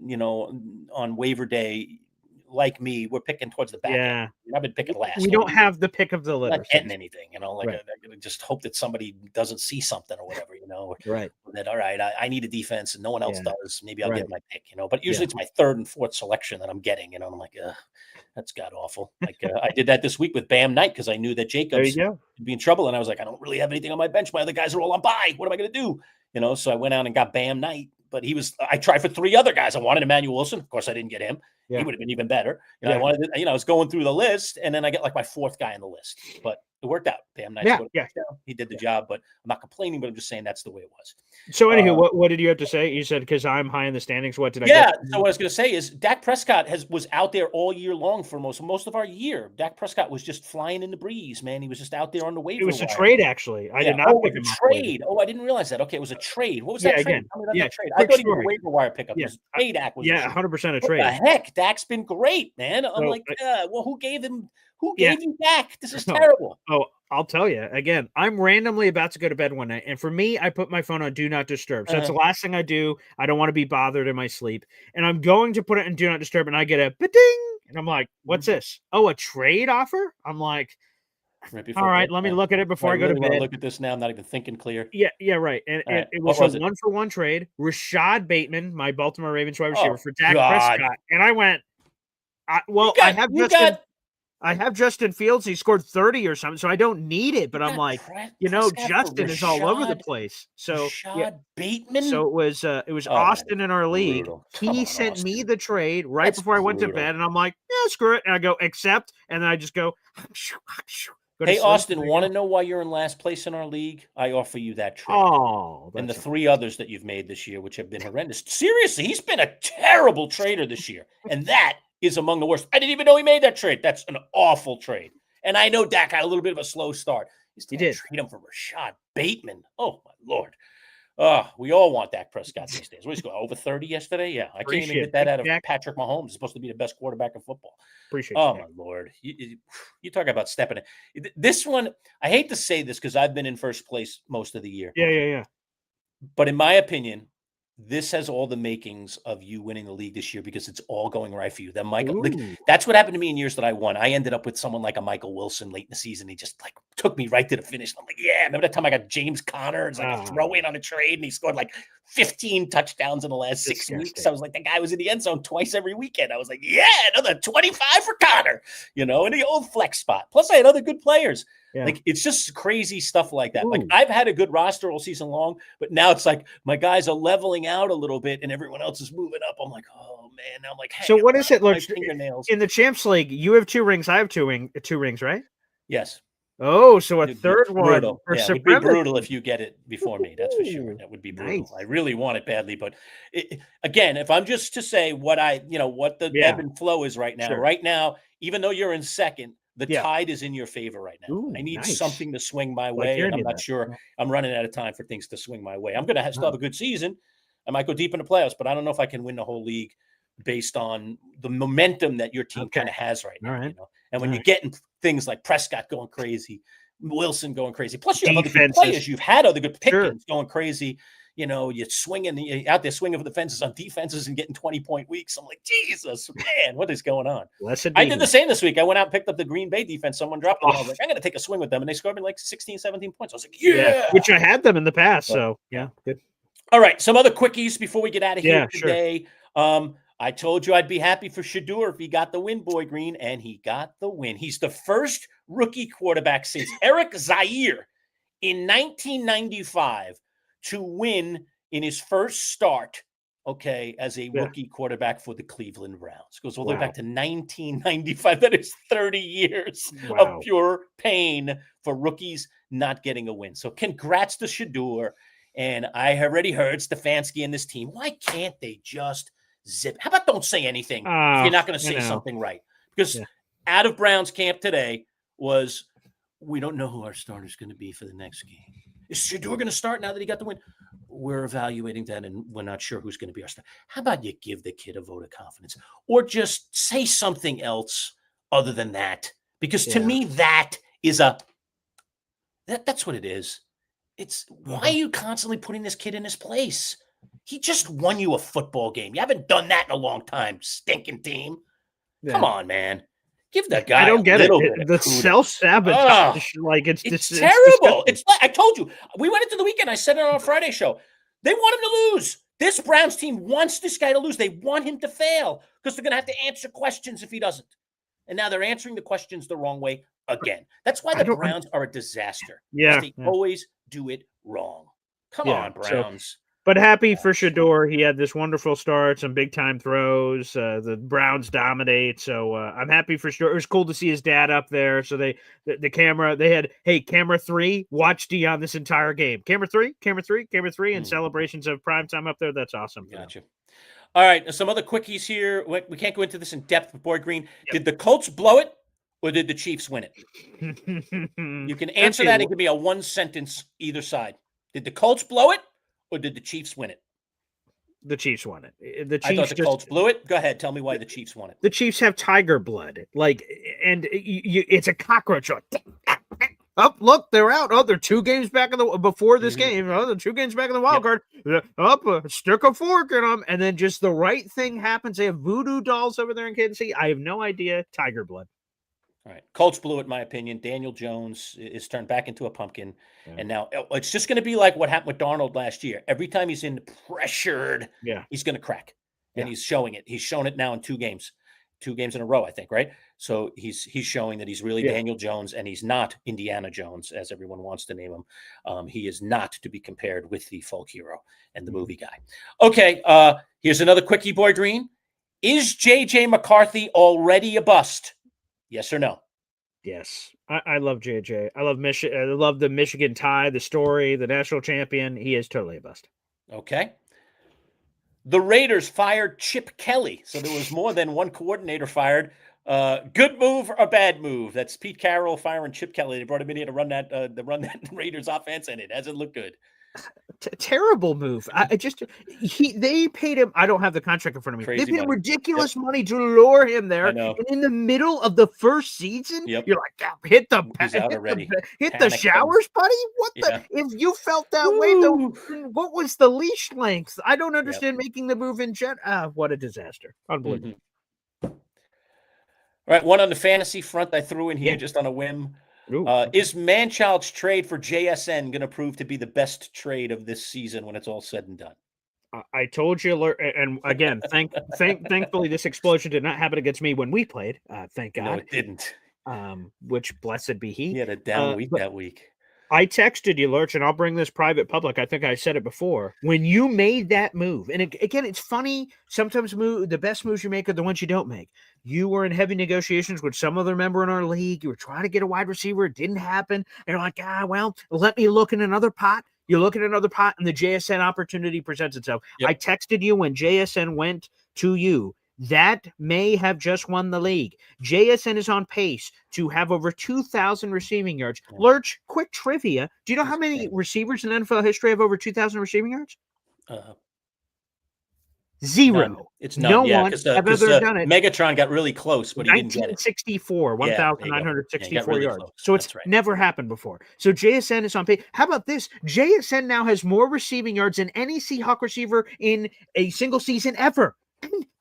Speaker 1: waiver day, like me, we're picking towards the back end. I've been picking last.
Speaker 3: We don't have the pick of the litter.
Speaker 1: Not getting anything, I just hope that somebody doesn't see something or whatever,
Speaker 3: Right.
Speaker 1: That, all right, I need a defense and no one else does. Maybe I'll get my pick, but usually it's my 3rd and 4th selection that I'm getting, and I'm like, that's god awful. Like I did that this week with Bam Knight because I knew that Jacobs would be in trouble, and I was like, I don't really have anything on my bench. My other guys are all on bye. What am I going to do? So I went out and got Bam Knight, but I tried for 3 other guys. I wanted Emmanuel Wilson. Of course, I didn't get him. He would have been even better. I wanted, I was going through the list, and then I get like my 4th guy on the list, but it worked out. Bam Knight. He did the job, but I'm not complaining. But I'm just saying that's the way it was.
Speaker 3: So, anywho, what did you have to say? You said because I'm high in the standings. What did I?
Speaker 1: Yeah. So what I was going to say is Dak Prescott was out there all year long for most of our year. Dak Prescott was just flying in the breeze, man. He was just out there on the waiver.
Speaker 3: It was
Speaker 1: wire.
Speaker 3: a trade, actually. I did not pick him up.
Speaker 1: Trade. Oh, I didn't realize that. Okay, it was a trade. What was that trade?
Speaker 3: Again,
Speaker 1: that trade. I thought he was a waiver wire pickup.
Speaker 3: Yeah,
Speaker 1: trade acquisition.
Speaker 3: 100% a trade.
Speaker 1: What the heck? Dak's been great, man. I'm like, well, who gave him? Who gave you Dak? This is terrible.
Speaker 3: Oh, I'll tell you. Again, I'm randomly about to go to bed one night, and for me, I put my phone on Do Not Disturb. So that's the last thing I do. I don't want to be bothered in my sleep. And I'm going to put it in Do Not Disturb, and I get a ba-ding, and I'm like, what's this? Oh, a trade offer? I'm like, all right, let me look at it before I go to bed.
Speaker 1: Look at this now. I'm not even thinking clear.
Speaker 3: Yeah, right. And it was a 1-for-1 trade. Rashad Bateman, my Baltimore Ravens wide receiver, for Dak Prescott. And I went, I have Justin Fields. He scored 30 or something, so I don't need it. But I'm like, Justin is all over the place. So
Speaker 1: Rashad Bateman.
Speaker 3: So it was Austin in our league. He sent me the trade right before I went to bed, and I'm like, yeah, screw it. And I go accept, and then I just go.
Speaker 1: Hey, Austin, want to know why you're in last place in our league? I offer you that trade.
Speaker 3: Oh,
Speaker 1: and the 3 others that you've made this year, which have been horrendous. Seriously, he's been a terrible trader this year, and that is among the worst. I didn't even know he made that trade. That's an awful trade. And I know Dak had a little bit of a slow start. He did trade him for Rashad Bateman. Oh my Lord. We all want Dak Prescott these days. What did he go over 30 yesterday? Yeah, I can't even get that out of Patrick Mahomes. He's supposed to be the best quarterback in football.
Speaker 3: Appreciate
Speaker 1: my Lord. You talk about stepping in. This one, I hate to say this because I've been in first place most of the year.
Speaker 3: Yeah.
Speaker 1: But in my opinion, this has all the makings of you winning the league this year because it's all going right for you. That Michael,
Speaker 3: Ooh.
Speaker 1: that's what happened to me in years that I won. I ended up with someone like a Michael Wilson late in the season. He just like took me right to the finish. I'm like, yeah. Remember that time I got James Conner? It's like a throw in on a trade, and he scored like 15 touchdowns in the last 6 weeks. I was like, the guy was in the end zone twice every weekend. I was like, yeah, another 25 for Conner, in the old flex spot. Plus, I had other good players.
Speaker 3: Yeah.
Speaker 1: Like, it's just crazy stuff like that.
Speaker 3: Ooh.
Speaker 1: Like, I've had a good roster all season long, but now it's like my guys are leveling out a little bit and everyone else is moving up. I'm like, oh man. Now I'm like,
Speaker 3: so what is it? Look,
Speaker 1: fingernails.
Speaker 3: in the Champs League, you have 2 rings. I have two rings, right?
Speaker 1: Yes.
Speaker 3: Oh, so a third
Speaker 1: brutal.
Speaker 3: one.
Speaker 1: Yeah, it would be brutal if you get it before me. That's for sure. That would be brutal.
Speaker 3: Nice.
Speaker 1: I really want it badly, but again, if I'm just to say what what the ebb and flow is right now.
Speaker 3: Sure.
Speaker 1: Right now, even though you're in second, the tide is in your favor right now.
Speaker 3: Ooh,
Speaker 1: I need
Speaker 3: nice.
Speaker 1: something to swing my way, and I'm not sure. I'm running out of time for things to swing my way. I'm going to still have a good season. I might go deep in the playoffs, but I don't know if I can win the whole league based on the momentum that your team kind of has right now.
Speaker 3: Right.
Speaker 1: And when you're getting things like Prescott going crazy, Wilson going crazy, plus you have other good players. You've had other good Pickens going crazy. You're swinging out there, swinging for the fences on defenses and getting 20-point weeks. I'm like, Jesus, man, what is going on? I did the same this week. I went out and picked up the Green Bay defense. Someone dropped them. I was like, I'm going to take a swing with them. And they scored me like 16, 17 points. I was like, yeah.
Speaker 3: Which I had them in the past. So, good.
Speaker 1: All right. Some other quickies before we get out of here today.
Speaker 3: Sure.
Speaker 1: I told you I'd be happy for Shedeur if he got the win, Boy Green, and he got the win. He's the first rookie quarterback since Eric Zaire in 1995 to win in his first start, as a rookie quarterback for the Cleveland Browns. Goes all the way back to 1995. That is 30 years of pure pain for rookies not getting a win. So congrats to Shedeur. And I already heard Stefanski and this team. Why can't they just zip? How about don't say anything if you're not going to say something right? Because out of Browns camp today was, we don't know who our starter is going to be for the next game. Is Shedeur going to start now that he got the win? We're evaluating that, and we're not sure who's going to be our starter. How about you give the kid a vote of confidence, or just say something else other than that? Because to me, that is that's what it is. It's why are you constantly putting this kid in his place? He just won you a football game. You haven't done that in a long time, stinking team. Come on, man. Give that guy.
Speaker 3: I don't get it. The self-sabotage,
Speaker 1: it's terrible. It's like I told you. We went into the weekend. I said it on a Friday show. They want him to lose. This Browns team wants this guy to lose. They want him to fail because they're going to have to answer questions if he doesn't. And now they're answering the questions the wrong way again. That's why the Browns are a disaster.
Speaker 3: Yeah.
Speaker 1: They always do it wrong. Come on, Browns.
Speaker 3: But happy for Shedeur. He had this wonderful start, some big-time throws. The Browns dominate, so I'm happy for Shedeur. It was cool to see his dad up there. So the camera, they had, hey, camera 3, watch Dion this entire game. Camera 3, and celebrations of primetime up there. That's awesome.
Speaker 1: Gotcha. All right, some other quickies here. We can't go into this in depth with Boy Green. Yep. Did the Colts blow it, or did the Chiefs win it? You can answer that and give me a one sentence either side. Did the Colts blow it, or did the Chiefs win it?
Speaker 3: The Chiefs won it.
Speaker 1: I thought the Colts blew it. Go ahead. Tell me why the Chiefs won it.
Speaker 3: The Chiefs have tiger blood. And it's a cockroach. Oh, look, they're out. Oh, they're 2 games back before this game. Oh, they're 2 games back in the wild card. Stick a fork in them. And then just the right thing happens. They have voodoo dolls over there in Kansas City. I have no idea. Tiger blood.
Speaker 1: All right. Colts blew it, in my opinion. Daniel Jones is turned back into a pumpkin. Yeah. And now it's just going to be like what happened with Darnold last year. Every time he's in pressured, he's going to crack. And he's showing it. He's shown it now in 2 games. 2 games in a row, I think, right? So he's showing that he's really Daniel Jones, and he's not Indiana Jones, as everyone wants to name him. He is not to be compared with the folk hero and the movie guy. Okay, here's another quickie, Boy Green. Is J.J. McCarthy already a bust? Yes or no?
Speaker 3: Yes. I love JJ. I love the Michigan tie, the story, the national champion. He is totally a bust.
Speaker 1: Okay. The Raiders fired Chip Kelly. So there was more than one coordinator fired. Good move or bad move? That's Pete Carroll firing Chip Kelly. They brought him in here to run that Raiders offense, and it hasn't looked good.
Speaker 3: Terrible move. They paid him. I don't have the contract in front of me.
Speaker 1: Crazy
Speaker 3: They paid him
Speaker 1: money.
Speaker 3: ridiculous money to lure him there.
Speaker 1: I know.
Speaker 3: And in the middle of the first season,
Speaker 1: Yep.
Speaker 3: you're like, "God, hit the
Speaker 1: He's out already.
Speaker 3: hit the
Speaker 1: Panic button.
Speaker 3: showers, buddy. What
Speaker 1: Yeah.
Speaker 3: the? If you felt that way, though,
Speaker 1: Woo.
Speaker 3: then what was the leash length? I don't understand making the move in jet. What a disaster! Unbelievable.
Speaker 1: All right, one on the fantasy front I threw in here
Speaker 3: Yeah.
Speaker 1: just on a whim.
Speaker 3: Ooh,
Speaker 1: Is Manchild's trade for JSN going to prove to be the best trade of this season when it's all said and done?
Speaker 3: I told you, and again, thankfully, this explosion did not happen against me when we played. Thank God.
Speaker 1: No, it didn't.
Speaker 3: Which blessed be he.
Speaker 1: He had a down week that week.
Speaker 3: I texted you, Lurch, and I'll bring this private public. I think I said it before. When you made that move, and again, it's funny. Sometimes the best moves you make are the ones you don't make. You were in heavy negotiations with some other member in our league. You were trying to get a wide receiver. It didn't happen. And you're like, well, let me look in another pot. You look at another pot, and the JSN opportunity presents itself.
Speaker 1: Yep.
Speaker 3: I texted you when JSN went to you. That may have just won the league. JSN is on pace to have over 2,000 receiving yards.
Speaker 1: Yeah.
Speaker 3: Lurch, quick trivia. Do you know how many receivers in NFL history have over 2,000 receiving yards? Zero.
Speaker 1: None. It's none.
Speaker 3: No
Speaker 1: Yeah,
Speaker 3: one
Speaker 1: because
Speaker 3: have ever done it.
Speaker 1: Megatron got really close, but he didn't get it.
Speaker 3: 1964, 1,964
Speaker 1: really
Speaker 3: yards.
Speaker 1: close.
Speaker 3: So it's
Speaker 1: That's right.
Speaker 3: never happened before. So JSN is on pace. How about this? JSN now has more receiving yards than any Seahawk receiver in a single season ever.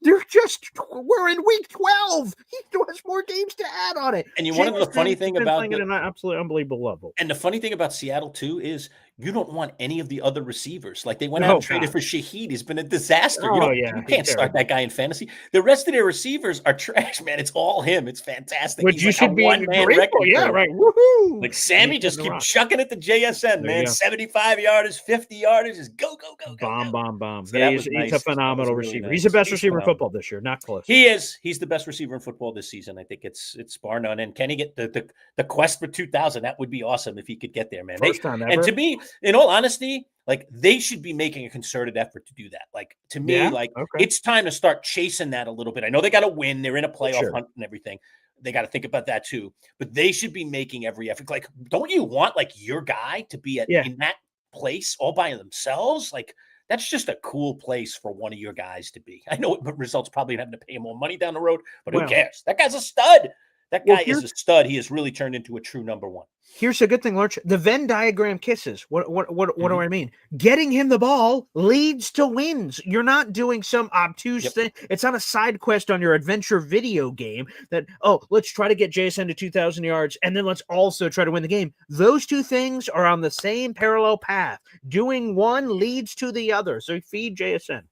Speaker 3: We're in week 12. He still has more games to add on it.
Speaker 1: And you want to know the funny thing about
Speaker 3: playing at an absolutely unbelievable level.
Speaker 1: And the funny thing about Seattle too is you don't want any of the other receivers. Like they went out and traded for Shaheed. He's been a disaster. You can't start that guy in fantasy. The rest of their receivers are trash, man. It's all him. It's fantastic.
Speaker 3: Which you should be one-man record. Yeah, right. Woohoo!
Speaker 1: Like Sammy just keep chucking it to JSN, man. 75 yarders, 50 yarders, just go.
Speaker 3: Bomb.
Speaker 1: So
Speaker 3: yeah, he's a phenomenal receiver. Nice. He's the best receiver in football this year. Not close.
Speaker 1: He is. He's the best receiver in football this season. I think it's bar none. And can he get the quest for 2,000? That would be awesome if he could get there, man.
Speaker 3: First time ever.
Speaker 1: And to me, in all honesty, like they should be making a concerted effort to do that. Like to me, it's time to start chasing that a little bit. I know they got to win. They're in a playoff hunt and everything. They got to think about that too. But they should be making every effort. Like, don't you want like your guy to be in that place all by themselves? Like that's just a cool place for one of your guys to be. I know it results probably in having to pay him more money down the road, but who cares? That guy's a stud. That guy is a stud. He has really turned into a true number one.
Speaker 3: Here's a good thing, Lurch. The Venn diagram kisses. What do I mean? Getting him the ball leads to wins. You're not doing some obtuse thing. It's not a side quest on your adventure video game that, let's try to get JSN to 2,000 yards, and then let's also try to win the game. Those two things are on the same parallel path. Doing one leads to the other. So feed JSN.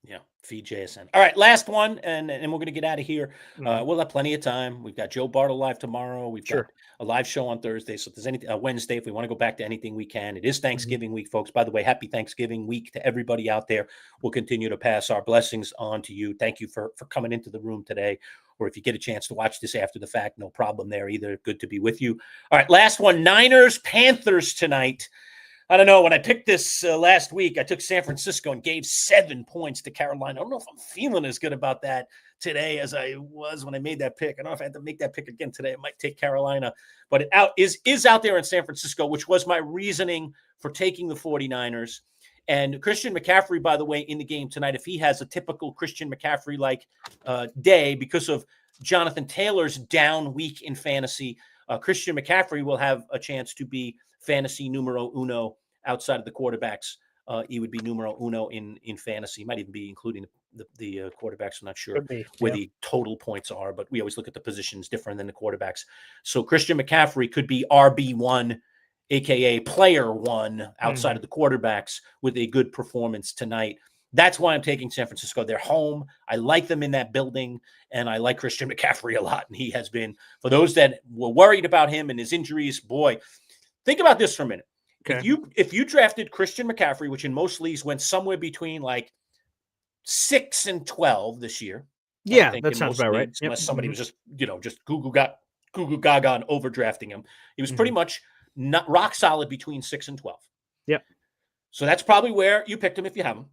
Speaker 1: Yeah, feed JSN. All right, last one, and we're going to get out of here. We'll have plenty of time. We've got Joe Bartle live tomorrow. We've got a live show on Thursday. So if there's anything Wednesday, if we want to go back to anything, we can. It is Thanksgiving week, folks. By the way, happy Thanksgiving week to everybody out there. We'll continue to pass our blessings on to you. Thank you for coming into the room today. Or if you get a chance to watch this after the fact, no problem there either. Good to be with you. All right, last one, Niners-Panthers tonight. I don't know. When I picked this last week, I took San Francisco and gave 7 points to Carolina. I don't know if I'm feeling as good about that today as I was when I made that pick. I don't know if I had to make that pick again today. I might take Carolina, but it is out there in San Francisco, which was my reasoning for taking the 49ers. And Christian McCaffrey, by the way, in the game tonight, if he has a typical Christian McCaffrey-like day because of Jonathan Taylor's down week in fantasy, Christian McCaffrey will have a chance to be fantasy numero uno outside of the quarterbacks. He would be numero uno in fantasy. He might even be including the quarterbacks. I'm not sure where the total points are, but we always look at the positions different than the quarterbacks. So Christian McCaffrey could be RB1, aka player one outside of the quarterbacks with a good performance tonight. That's why I'm taking San Francisco. They're home. I like them in that building, and I like Christian McCaffrey a lot. And he has been, for those that were worried about him and his injuries, boy, think about this for a minute. Okay. If you drafted Christian McCaffrey, which in most leagues went somewhere between like 6 and 12 this year.
Speaker 3: Yeah, that sounds about right.
Speaker 1: Unless somebody was just Google Gaga and overdrafting him. He was pretty much not rock solid between 6 and 12.
Speaker 3: Yep. So
Speaker 1: that's probably where you picked him if you have him.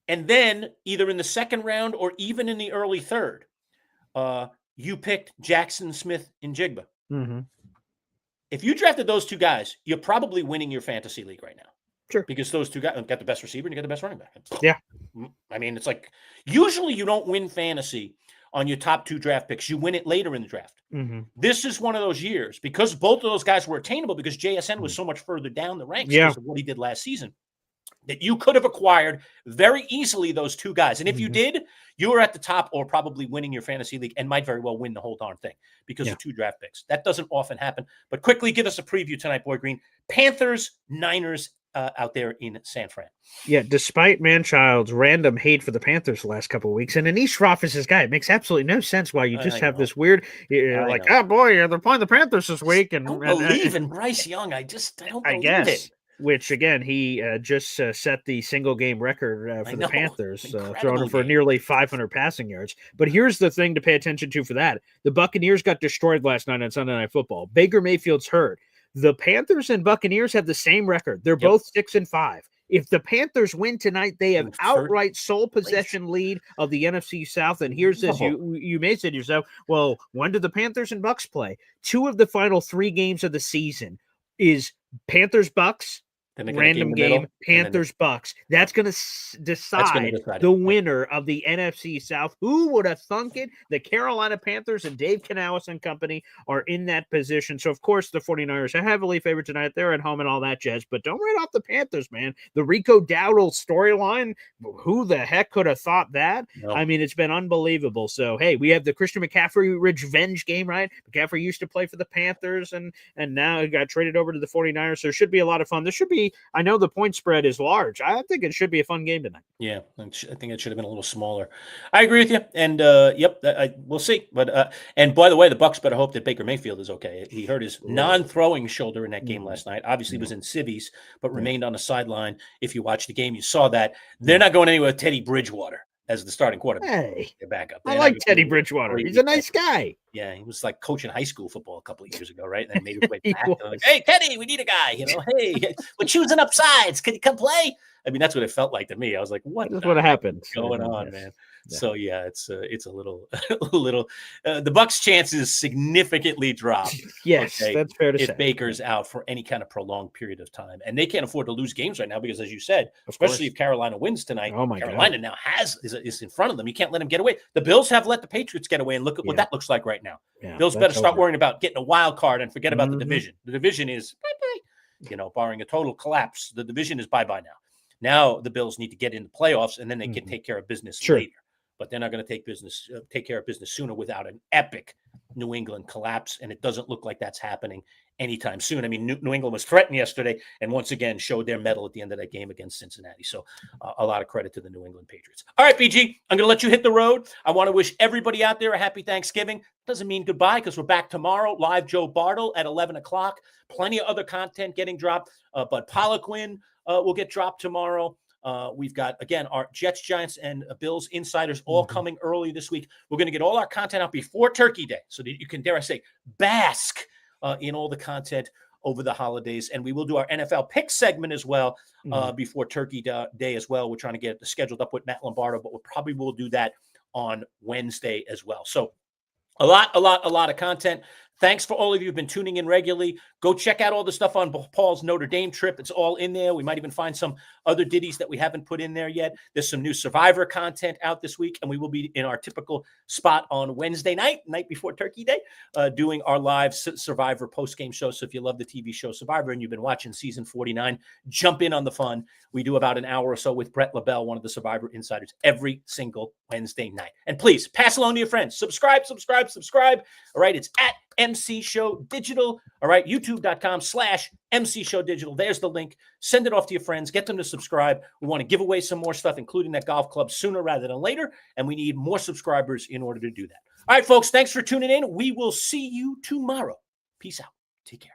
Speaker 1: And then either in the second round or even in the early third, you picked Jackson Smith and Jigba.
Speaker 3: Mm-hmm.
Speaker 1: If you drafted those two guys, you're probably winning your fantasy league right now.
Speaker 3: Sure.
Speaker 1: Because those two guys got the best receiver and you got the best running back.
Speaker 3: Yeah.
Speaker 1: I mean, it's like usually you don't win fantasy on your top 2 draft picks. You win it later in the draft.
Speaker 3: Mm-hmm.
Speaker 1: This is one of those years because both of those guys were attainable because JSN was so much further down the ranks because of what he did last season that you could have acquired very easily those 2 guys. And if you did, you were at the top or probably winning your fantasy league and might very well win the whole darn thing because of 2 draft picks. That doesn't often happen. But quickly give us a preview tonight, Boy Green. Panthers, Niners out there in San Fran.
Speaker 3: Yeah, despite Manchild's random hate for the Panthers the last couple of weeks, and Anish Shroff is his guy. It makes absolutely no sense why you just have this weird, like, oh boy, they're playing the Panthers this week. And
Speaker 1: I don't believe in Bryce Young. I don't believe it.
Speaker 3: Which, again, he just set the single-game record for the Panthers, throwing for nearly 500 passing yards. But here's the thing to pay attention to for that. The Buccaneers got destroyed last night on Sunday Night Football. Baker Mayfield's hurt. The Panthers and Buccaneers have the same record. They're both 6-5. If the Panthers win tonight, they have outright sole possession lead of the NFC South. And here's this. You may say to yourself, well, when do the Panthers and Bucs play? 2 of the final 3 games of the season is Panthers-Bucs, random game, Panthers-Bucs. That's going to decide the winner of the NFC South. Who would have thunk it? The Carolina Panthers and Dave Canales and company are in that position. So, of course, the 49ers are heavily favored tonight. They're at home and all that jazz. But don't write off the Panthers, man. The Rico Dowdle storyline, who the heck could have thought that? No. I mean, it's been unbelievable. So, hey, we have the Christian McCaffrey revenge game, right? McCaffrey used to play for the Panthers, and now he got traded over to the 49ers. So it should be a lot of fun. This should be, I know the point spread is large. I think it should be a fun game tonight.
Speaker 1: Yeah, I think it should have been a little smaller. I agree with you. And, we'll see. But and by the way, the Bucs better hope that Baker Mayfield is okay. He hurt his non-throwing shoulder in that game last night. Obviously, was in civvies, but remained on the sideline. If you watched the game, you saw that. They're not going anywhere with Teddy Bridgewater as the starting quarterback.
Speaker 3: Hey,
Speaker 1: they're backup.
Speaker 3: I like Teddy Bridgewater. He's a nice guy.
Speaker 1: Yeah, he was like coaching high school football a couple of years ago, right? And then made his way back. Like, hey, Teddy, we need a guy. Hey, we're choosing up sides. Can you come play? I mean, that's what it felt like to me. I was like, what
Speaker 3: happened
Speaker 1: going on, man? Yeah. So yeah, it's a little, the Bucs' chances significantly drop.
Speaker 3: Yes, that's fair to say.
Speaker 1: If Baker's out for any kind of prolonged period of time, and they can't afford to lose games right now because, as you said, especially if Carolina wins tonight, Carolina now is in front of them. You can't let them get away. The Bills have let the Patriots get away, and look at what that looks like right now. Yeah, Bills better start worrying about getting a wild card and forget about the division. The division is bye-bye. Barring a total collapse, the division is bye-bye now. Now the Bills need to get in the playoffs, and then they can take care of business later. But they're not going to take care of business sooner without an epic New England collapse, and it doesn't look like that's happening anytime soon. I mean, New England was threatened yesterday and once again showed their mettle at the end of that game against Cincinnati. So a lot of credit to the New England Patriots. All right, BG, I'm going to let you hit the road. I want to wish everybody out there a happy Thanksgiving. Doesn't mean goodbye because we're back tomorrow. Live Joe Bartle at 11 o'clock. Plenty of other content getting dropped. But Poliquin will get dropped tomorrow. We've got, again, our Jets, Giants, and Bills insiders all coming early this week. We're going to get all our content out before Turkey Day so that you can, dare I say, bask in all the content over the holidays. And we will do our NFL pick segment as well before Turkey Day as well. We're trying to get it scheduled up with Matt Lombardo, but we probably will do that on Wednesday as well. So a lot of content. Thanks for all of you who've been tuning in regularly. Go check out all the stuff on Paul's Notre Dame trip. It's all in there. We might even find some other ditties that we haven't put in there yet. There's some new Survivor content out this week, and we will be in our typical spot on Wednesday night before Turkey Day, doing our live Survivor post-game show. So if you love the TV show Survivor and you've been watching season 49, jump in on the fun. We do about an hour or so with Brett LaBelle, one of the Survivor insiders, every single Wednesday night. And please pass along to your friends. Subscribe. All right, it's at MC Show Digital. All right, youtube.com/MC Show Digital. There's the link. Send it off to your friends. Get them to subscribe. We want to give away some more stuff, including that golf club sooner rather than later. And we need more subscribers in order to do that. All right, folks, thanks for tuning in. We will see you tomorrow. Peace out. Take care.